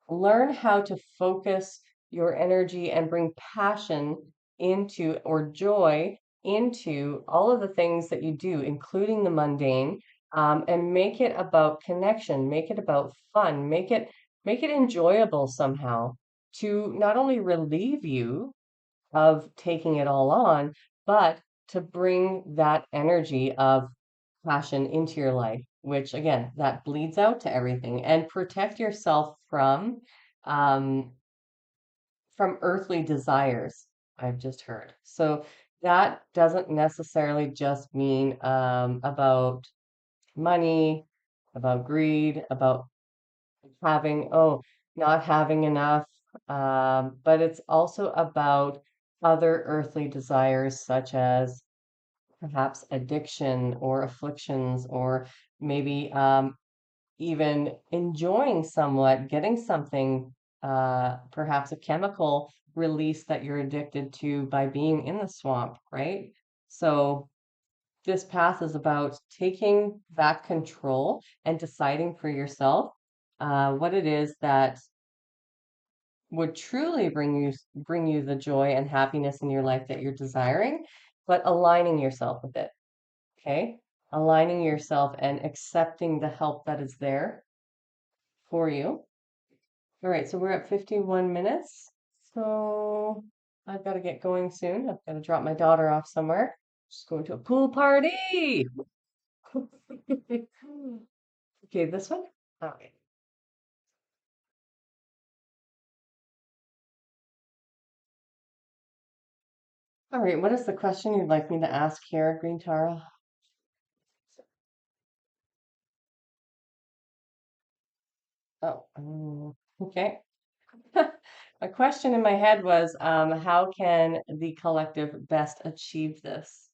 Learn how to focus your energy and bring passion into or joy into all of the things that you do, including the mundane, and make it about connection, make it about fun, make it enjoyable somehow to not only relieve you of taking it all on, but to bring that energy of passion into your life, which again, that bleeds out to everything, and protect yourself um, from earthly desires, I've just heard. So that doesn't necessarily just mean about money, about greed, about not having enough, but it's also about other earthly desires, such as perhaps addiction or afflictions, or maybe even enjoying somewhat, getting something, perhaps a chemical release that you're addicted to by being in the swamp, right? So this path is about taking back control and deciding for yourself what it is that would truly bring you the joy and happiness in your life that you're desiring, but aligning yourself with it. Okay? Aligning yourself and accepting the help that is there for you. All right, so we're at 51 minutes. So I've got to get going soon. I've got to drop my daughter off somewhere. She's going to a pool party. Okay, this one? All right. All right, what is the question you'd like me to ask here, Green Tara? Oh, okay. A question in my head was, how can the collective best achieve this?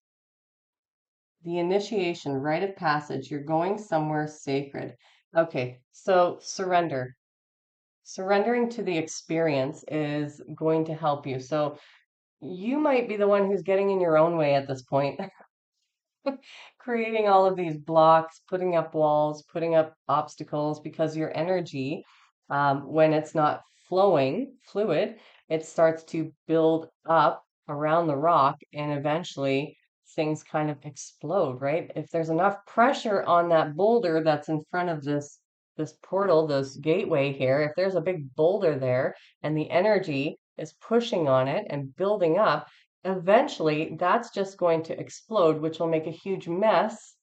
The initiation, rite of passage, you're going somewhere sacred. Okay, so surrender. Surrendering to the experience is going to help you. So you might be the one who's getting in your own way at this point. Creating all of these blocks, putting up walls, putting up obstacles because your energy, when it's not flowing, fluid, it starts to build up around the rock and eventually things kind of explode, right? If there's enough pressure on that boulder that's in front of this portal, this gateway here, if there's a big boulder there and the energy is pushing on it and building up, eventually that's just going to explode, which will make a huge mess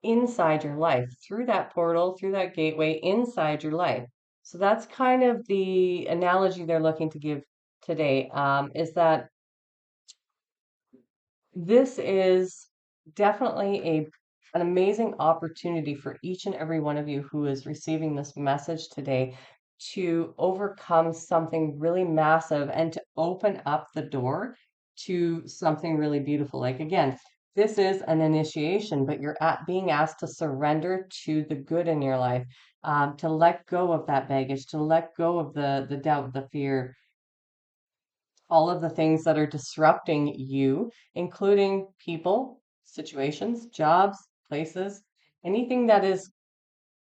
inside your life, through that portal, through that gateway, inside your life. So that's kind of the analogy they're looking to give today, is that this is definitely an amazing opportunity for each and every one of you who is receiving this message today to overcome something really massive and to open up the door to something really beautiful. Like again, this is an initiation, but you're being asked to surrender to the good in your life, to let go of that baggage, to let go of the doubt, the fear, all of the things that are disrupting you, including people, situations, jobs, places, anything that is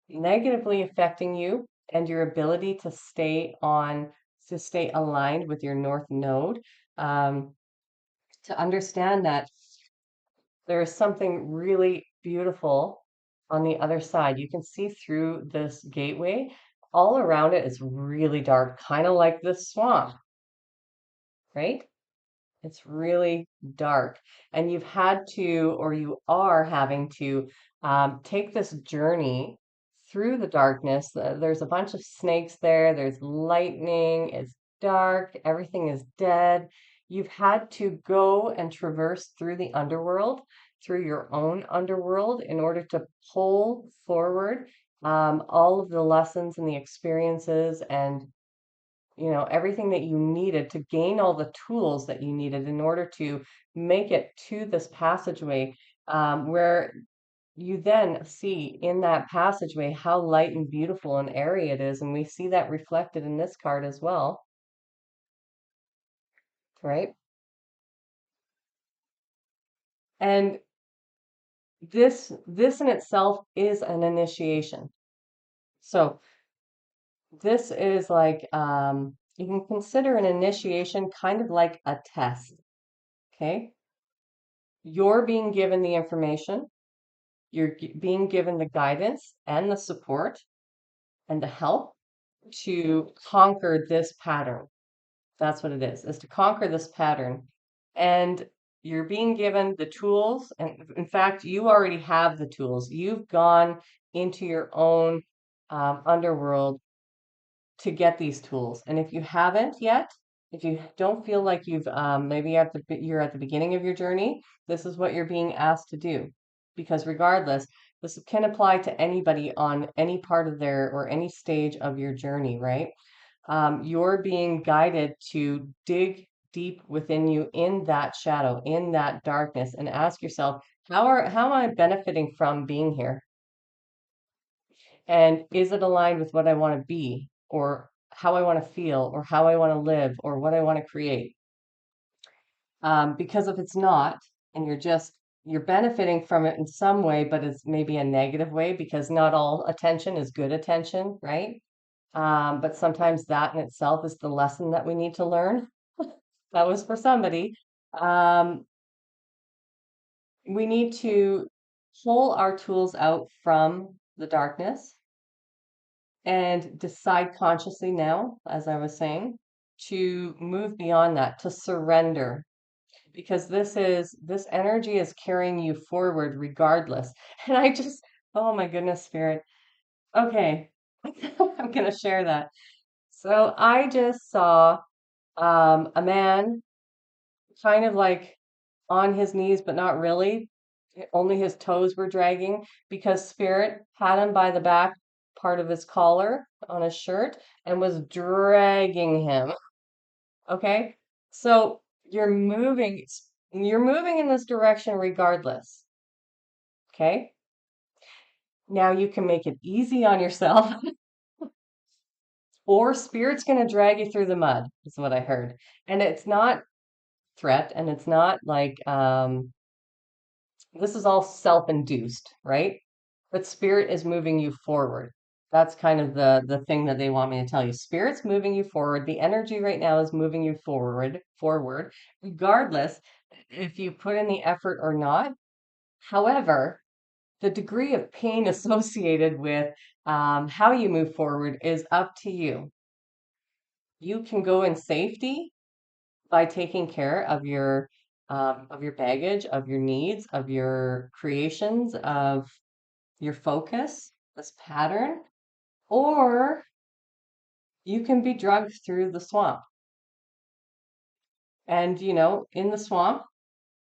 negatively affecting you and your ability to stay aligned with your North Node, um, to understand that there is something really beautiful on the other side. You can see through this gateway. All around it is really dark, kind of like this swamp, right? It's really dark. And you've had to, or you are having to, take this journey through the darkness. There's a bunch of snakes there, there's lightning, it's dark, everything is dead. You've had to go and traverse through the underworld, through your own underworld, in order to pull forward all of the lessons and the experiences and everything that you needed to gain all the tools that you needed in order to make it to this passageway, where you then see in that passageway how light and beautiful and airy it is. And we see that reflected in this card as well, right? And this in itself is an initiation. So This is like, you can consider an initiation kind of like a test. Okay. You're being given the information, being given the guidance and the support and the help to conquer this pattern. That's what it is to conquer this pattern. And you're being given the tools. And in fact, you already have the tools. You've gone into your own underworld to get these tools. And if you haven't yet, if you don't feel like you've maybe you're at the beginning of your journey, this is what you're being asked to do. Because regardless, this can apply to anybody on any part of their or any stage of your journey, right? You're being guided to dig deep within you in that shadow, in that darkness, and ask yourself, how am I benefiting from being here? And is it aligned with what I want to be, or how I want to feel, or how I want to live, or what I want to create? Because if it's not, and you're benefiting from it in some way, but it's maybe a negative way, because not all attention is good attention, right? But sometimes that in itself is the lesson that we need to learn. That was for somebody. Um, we need to pull our tools out from the darkness and decide consciously now, as I was saying, to move beyond that, to surrender, because this energy is carrying you forward regardless. And oh my goodness, Spirit. Okay, I'm gonna share that. So I just saw a man kind of like on his knees, but not really. Only his toes were dragging because Spirit had him by the back part of his collar on his shirt and was dragging him. Okay. So you're moving in this direction regardless. Okay. Now you can make it easy on yourself, or Spirit's going to drag you through the mud, is what I heard. And it's not threat, and it's not like, this is all self-induced, right? But Spirit is moving you forward. That's kind of the thing that they want me to tell you. Spirit's moving you forward. The energy right now is moving you forward, regardless if you put in the effort or not. However, the degree of pain associated with how you move forward is up to you. You can go in safety by taking care of your baggage, of your needs, of your creations, of your focus, this pattern, or you can be drugged through the swamp. And in the swamp,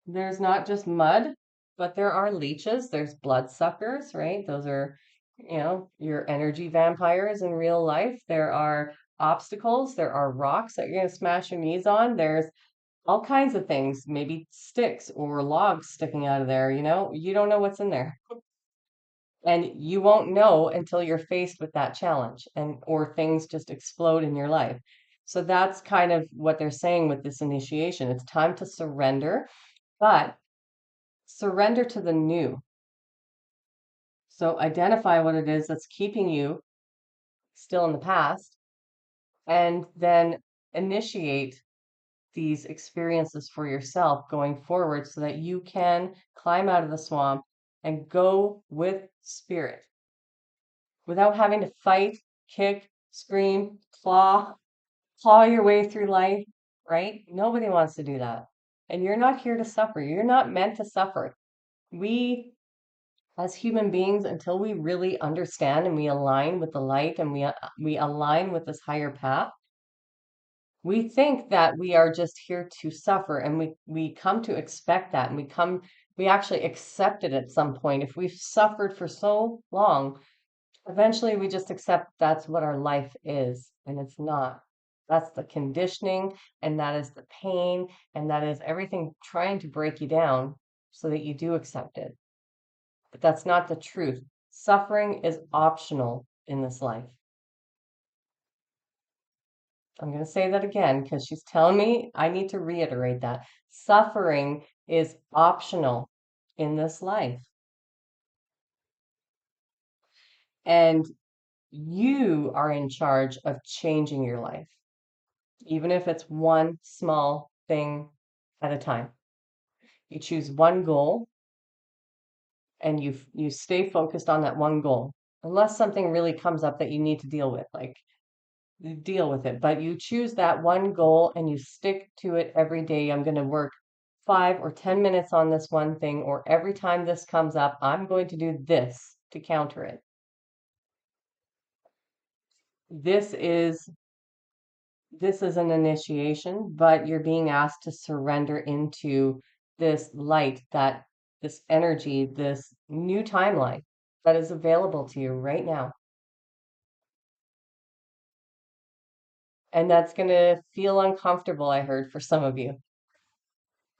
there's not just mud, but there are leeches, there's bloodsuckers, right? Those are, your energy vampires in real life. There are obstacles, there are rocks that you're going to smash your knees on. There's all kinds of things, maybe sticks or logs sticking out of there, you don't know what's in there. And you won't know until you're faced with that challenge and or things just explode in your life. So that's kind of what they're saying with this initiation. It's time to surrender, but surrender to the new. So identify what it is that's keeping you still in the past and then initiate these experiences for yourself going forward so that you can climb out of the swamp and go with Spirit without having to fight, kick, scream, claw your way through life, right? Nobody wants to do that. And you're not here to suffer. You're not meant to suffer. We, as human beings, until we really understand and we align with the light and we align with this higher path, we think that we are just here to suffer, and we come to expect that, and we actually accept it at some point. If we've suffered for so long, eventually we just accept that's what our life is, and it's not. That's the conditioning, and that is the pain, and that is everything trying to break you down so that you do accept it. But that's not the truth. Suffering is optional in this life. I'm going to say that again because she's telling me I need to reiterate that. Suffering is optional in this life. And You are in charge of changing your life, even if it's one small thing at a time. You choose one goal and you stay focused on that one goal. Unless something really comes up that you need to deal with, like you deal with it. But you choose that one goal and you stick to it every day. I'm going to work 5 or 10 minutes on this one thing, or every time this comes up, I'm going to do this to counter it. This is this is an initiation, but you're being asked to surrender into this light, that this energy, this new timeline that is available to you right now. And that's going to feel uncomfortable, I heard, for some of you.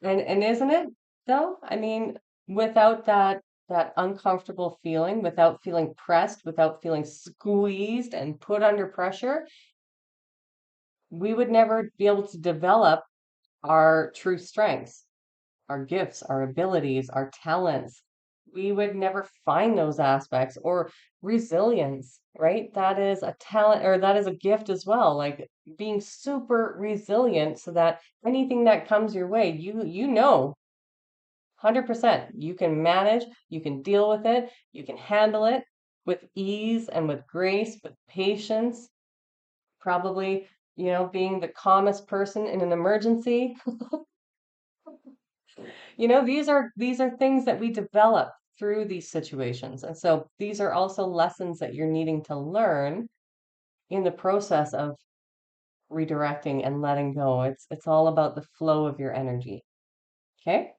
And isn't it though? I mean, without that uncomfortable feeling, without feeling pressed, without feeling squeezed and put under pressure, we would never be able to develop our true strengths, our gifts, our abilities, our talents. We would never find those aspects, or resilience, right? That is a talent, or that is a gift as well. Like being super resilient so that anything that comes your way, you know 100%. You can manage, you can deal with it, you can handle it with ease and with grace, with patience, probably, being the calmest person in an emergency. These are things that we develop through these situations. And so these are also lessons that you're needing to learn in the process of redirecting and letting go. It's all about the flow of your energy. Okay?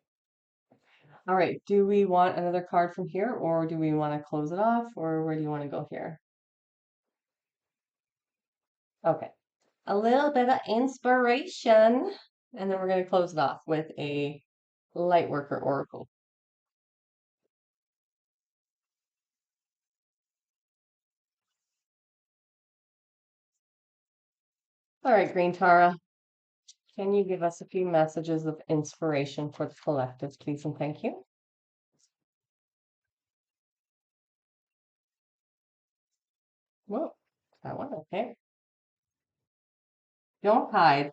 All right. Do we want another card from here, or do we want to close it off, or where do you want to go here? Okay. A little bit of inspiration, and then we're going to close it off with a Lightworker Oracle. All right, Green Tara, can you give us a few messages of inspiration for the collective, please, and thank you? Whoa, that one, okay. Don't hide.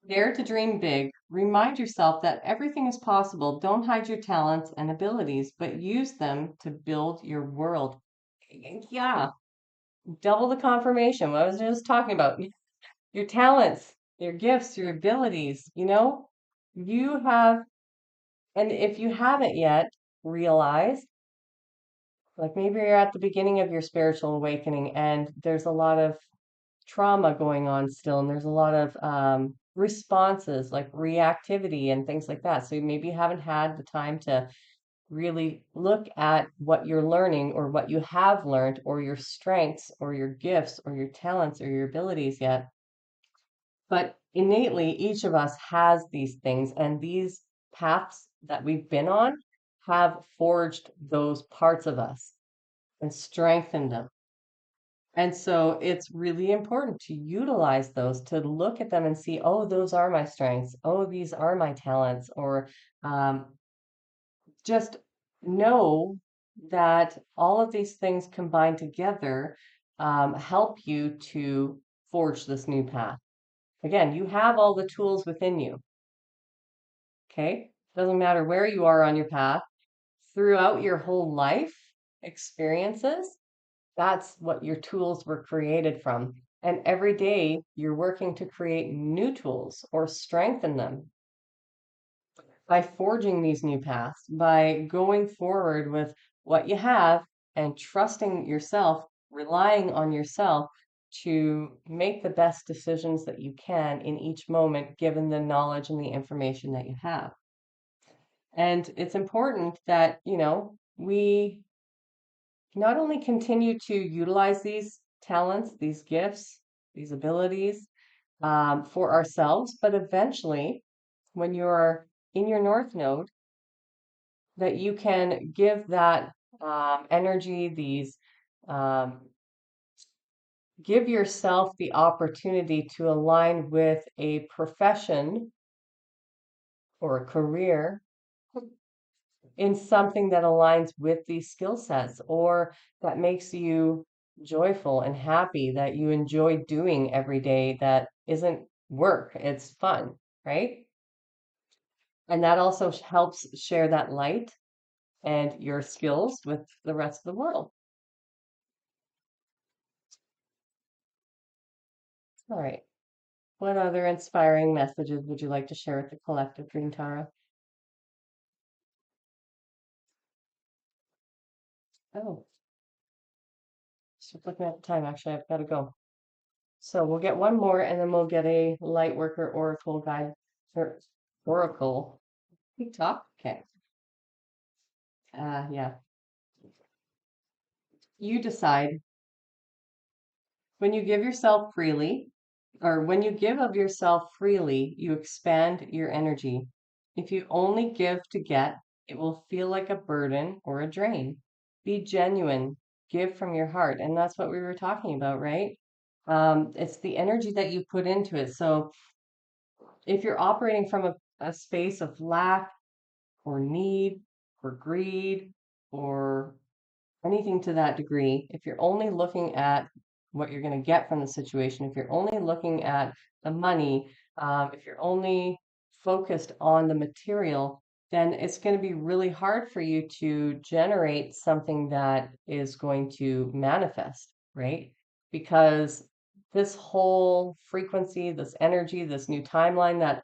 Dare to dream big. Remind yourself that everything is possible. Don't hide your talents and abilities, but use them to build your world. Yeah, double the confirmation. What I was just talking about. Your talents, your gifts, your abilities, you have, and if you haven't yet realized, like maybe you're at the beginning of your spiritual awakening and there's a lot of trauma going on still, and there's a lot of responses like reactivity and things like that. So maybe you haven't had the time to really look at what you're learning or what you have learned or your strengths or your gifts or your talents or your abilities yet. But innately, each of us has these things, and these paths that we've been on have forged those parts of us and strengthened them. And so it's really important to utilize those, to look at them and see, oh, those are my strengths. Oh, these are my talents. Or just know that all of these things combined together help you to forge this new path. Again, you have all the tools within you. Okay? Doesn't matter where you are on your path, throughout your whole life experiences, that's what your tools were created from. And every day you're working to create new tools or strengthen them by forging these new paths, by going forward with what you have and trusting yourself, relying on yourself to make the best decisions that you can in each moment, given the knowledge and the information that you have. And it's important that, we not only continue to utilize these talents, these gifts, these abilities for ourselves, but eventually, when you're in your North Node, that you can give that energy, um, give yourself the opportunity to align with a profession or a career in something that aligns with these skill sets or that makes you joyful and happy that you enjoy doing every day that isn't work, it's fun, right? And that also helps share that light and your skills with the rest of the world. All right. What other inspiring messages would you like to share with the collective, Dream Tara? Oh, just looking at the time. Actually, I've got to go. So we'll get one more and then we'll get a light worker oracle guide or oracle. TikTok. Okay. Yeah. You decide when you give yourself freely, or when you give of yourself freely, you expand your energy. If you only give to get, it will feel like a burden or a drain. Be genuine, give from your heart. And that's what we were talking about, right? It's the energy that you put into it. So if you're operating from a space of lack or need or greed or anything to that degree, if you're only looking at what you're going to get from the situation, if you're only looking at the money, if you're only focused on the material, then it's going to be really hard for you to generate something that is going to manifest, right? Because this whole frequency, this energy, this new timeline that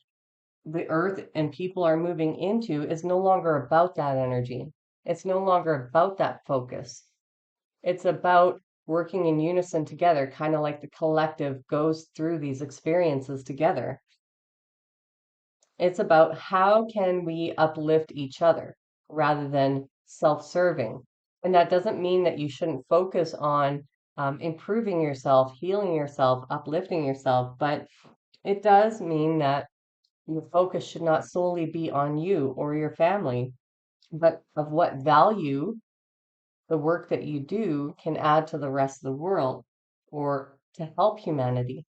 the earth and people are moving into is no longer about that energy. It's no longer about that focus. It's about working in unison together, kind of like the collective goes through these experiences together. It's about how can we uplift each other rather than self-serving. And that doesn't mean that you shouldn't focus on improving yourself, healing yourself, uplifting yourself, but it does mean that your focus should not solely be on you or your family, but of what value the work that you do can add to the rest of the world or to help humanity.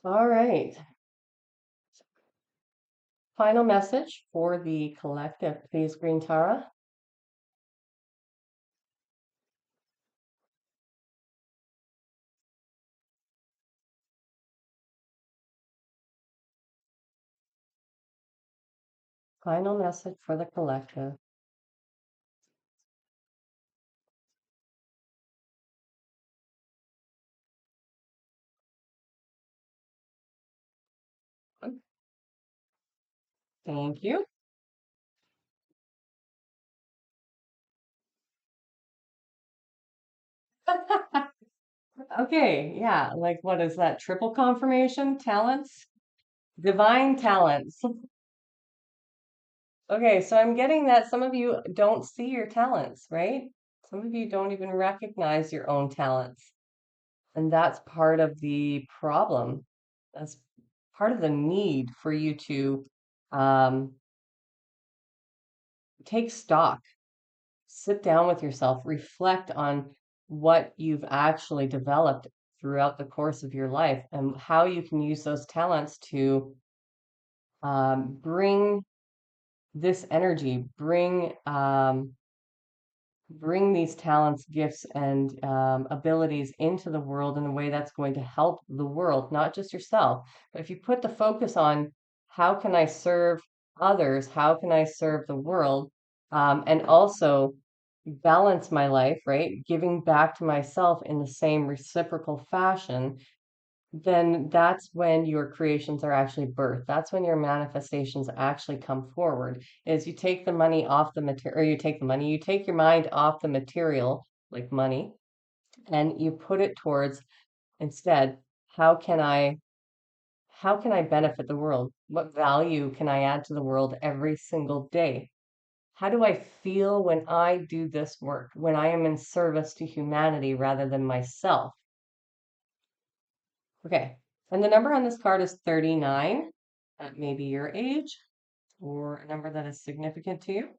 All right. Final message for the collective, please, Green Tara. Final message for the collective. Thank you. Okay, yeah, like what is that? Triple confirmation? Talents? Divine talents. Okay, so I'm getting that some of you don't see your talents, right? Some of you don't even recognize your own talents. And that's part of the problem. That's part of the need for you to um, take stock, sit down with yourself, reflect on what you've actually developed throughout the course of your life and how you can use those talents to bring this energy, bring these talents, gifts, and abilities into the world in a way that's going to help the world, not just yourself. But if you put the focus on how can I serve others, how can I serve the world, and also balance my life, right? Giving back to myself in the same reciprocal fashion, then that's when your creations are actually birthed. That's when your manifestations actually come forward. Is you take the money off the material, or you take the money, you take your mind off the material, like money, and you put it towards instead, how can I how can I benefit the world? What value can I add to the world every single day? How do I feel when I do this work, when I am in service to humanity rather than myself? Okay. And the number on this card is 39. That may be your age or a number that is significant to you.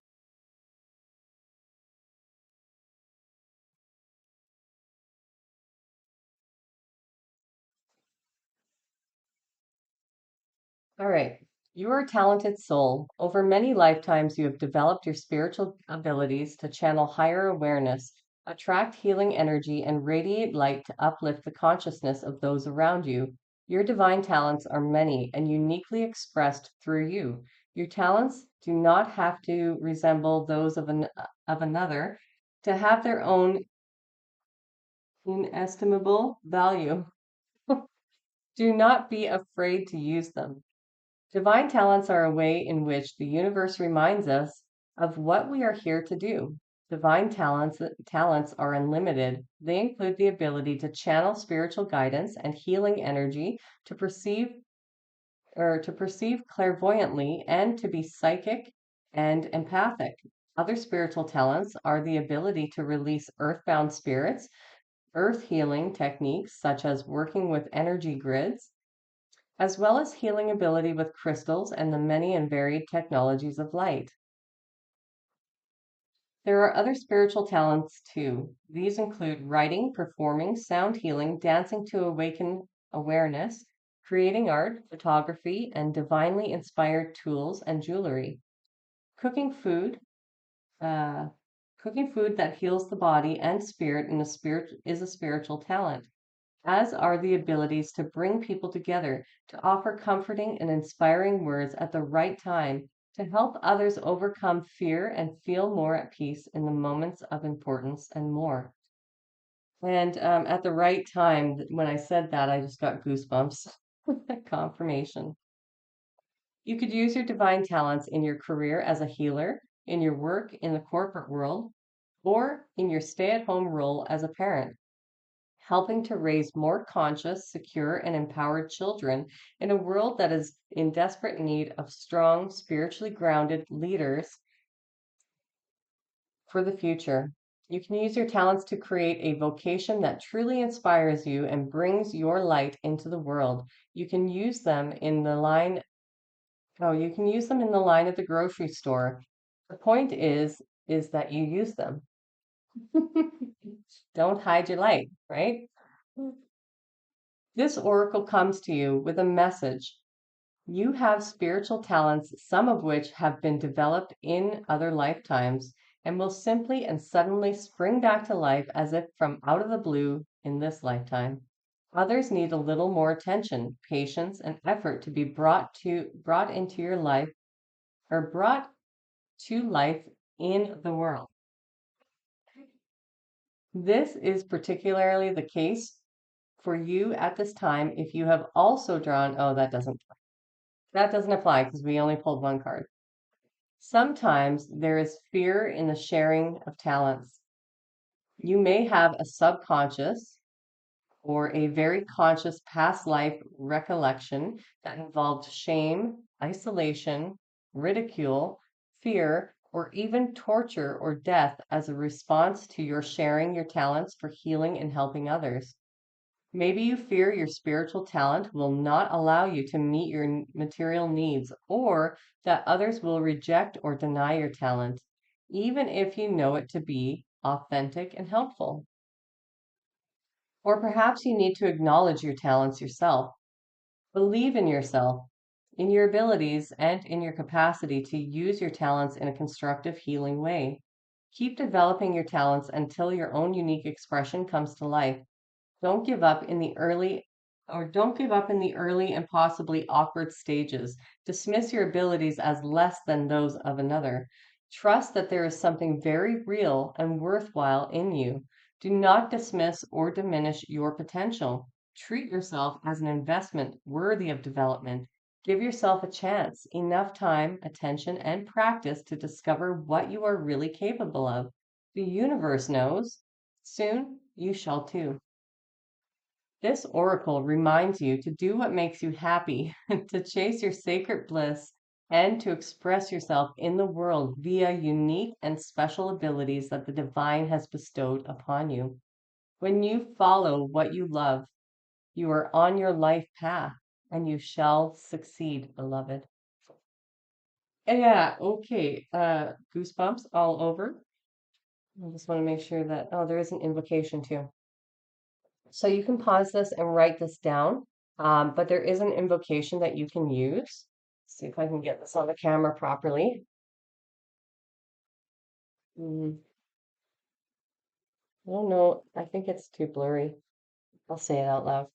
All right. You are a talented soul. Over many lifetimes, you have developed your spiritual abilities to channel higher awareness, attract healing energy, and radiate light to uplift the consciousness of those around you. Your divine talents are many and uniquely expressed through you. Your talents do not have to resemble those of another to have their own inestimable value. Do not be afraid to use them. Divine talents are a way in which the universe reminds us of what we are here to do. Divine talents are unlimited. They include the ability to channel spiritual guidance and healing energy, to perceive clairvoyantly, and to be psychic and empathic. Other spiritual talents are the ability to release earthbound spirits, earth healing techniques such as working with energy grids, as well as healing ability with crystals and the many and varied technologies of light. There are other spiritual talents too. These include writing, performing, sound healing, dancing to awaken awareness, creating art, photography, and divinely inspired tools and jewelry. Cooking food, uh, cooking food that heals the body and spirit in a spirit is a spiritual talent, as are the abilities to bring people together, to offer comforting and inspiring words at the right time, to help others overcome fear and feel more at peace in the moments of importance, and more. And at the right time, when I said that, I just got goosebumps. Confirmation. You could use your divine talents in your career as a healer, in your work in the corporate world, or in your stay at home role as a parent, helping to raise more conscious, secure, and empowered children in a world that is in desperate need of strong, spiritually grounded leaders for the future. You can use your talents to create a vocation that truly inspires you and brings your light into the world. You can use them in the line, you can use them in the line at the grocery store. The point is that you use them. Don't hide your light, right? This oracle comes to you with a message. You have spiritual talents, some of which have been developed in other lifetimes and will simply and suddenly spring back to life as if from out of the blue in this lifetime. Others need a little more attention, patience, and effort to be brought into your life or brought to life in the world. This is particularly the case for you at this time if you have also drawn, oh, that doesn't apply because we only pulled one card. Sometimes there is fear in the sharing of talents. You may have a subconscious or a very conscious past life recollection that involved shame, isolation, ridicule, fear, or even torture or death as a response to your sharing your talents for healing and helping others. Maybe you fear your spiritual talent will not allow you to meet your material needs, or that others will reject or deny your talent, even if you know it to be authentic and helpful. Or perhaps you need to acknowledge your talents yourself. Believe in yourself, in your abilities, and in your capacity to use your talents in a constructive, healing way. Keep developing your talents until your own unique expression comes to life. Don't give up in the early don't give up in the early and possibly awkward stages. Dismiss your abilities as less than those of another. Trust that there is something very real and worthwhile in you. Do not dismiss or diminish your potential. Treat yourself as an investment worthy of development. Give yourself a chance, enough time, attention, and practice to discover what you are really capable of. The universe knows. Soon you shall too. This oracle reminds you to do what makes you happy, to chase your sacred bliss, and to express yourself in the world via unique and special abilities that the divine has bestowed upon you. When you follow what you love, you are on your life path and you shall succeed, beloved. Yeah, okay. Goosebumps all over. I just want to make sure that, oh, there is an invocation too. So you can pause this and write this down. But there is an invocation that you can use. See if I can get this on the camera properly. Mm, oh no, I think it's too blurry. I'll say it out loud.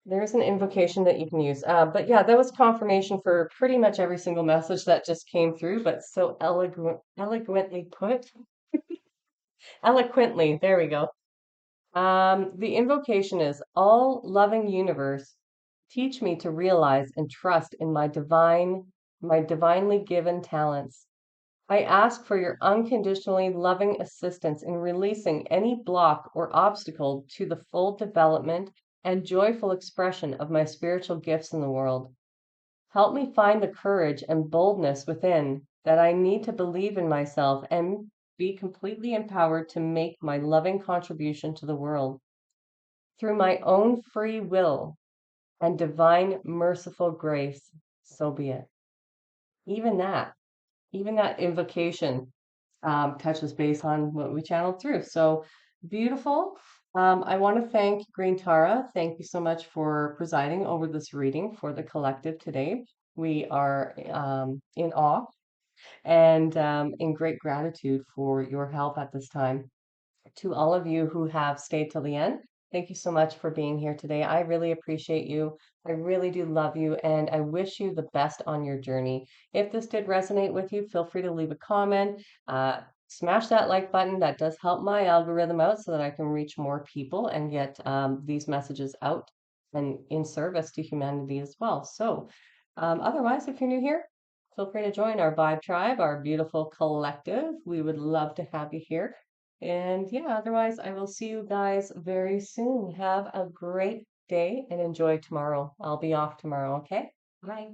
There's an invocation that you can use. But yeah, that was confirmation for pretty much every single message that just came through, but so eloquently put. Eloquently, there we go. The invocation is all loving universe, teach me to realize and trust in my divinely given talents. I ask for your unconditionally loving assistance in releasing any block or obstacle to the full development and joyful expression of my spiritual gifts in the world. Help me find the courage and boldness within that I need to believe in myself and be completely empowered to make my loving contribution to the world. Through my own free will and divine merciful grace, so be it. Even that, even that invocation touches base on what we channeled through. So beautiful. I want to thank Green Tara. Thank you so much for presiding over this reading for the collective today. We are in awe and in great gratitude for your help at this time. To all of you who have stayed till the end, thank you so much for being here today. I really appreciate you. I really do love you, and I wish you the best on your journey. If this did resonate with you, feel free to leave a comment. Smash that like button. That does help my algorithm out so that I can reach more people and get these messages out and in service to humanity as well. So, otherwise, if you're new here, feel free to join our Vibe Tribe, our beautiful collective. We would love to have you here. And yeah, otherwise, I will see you guys very soon. Have a great day and enjoy tomorrow. I'll be off tomorrow, okay? Bye.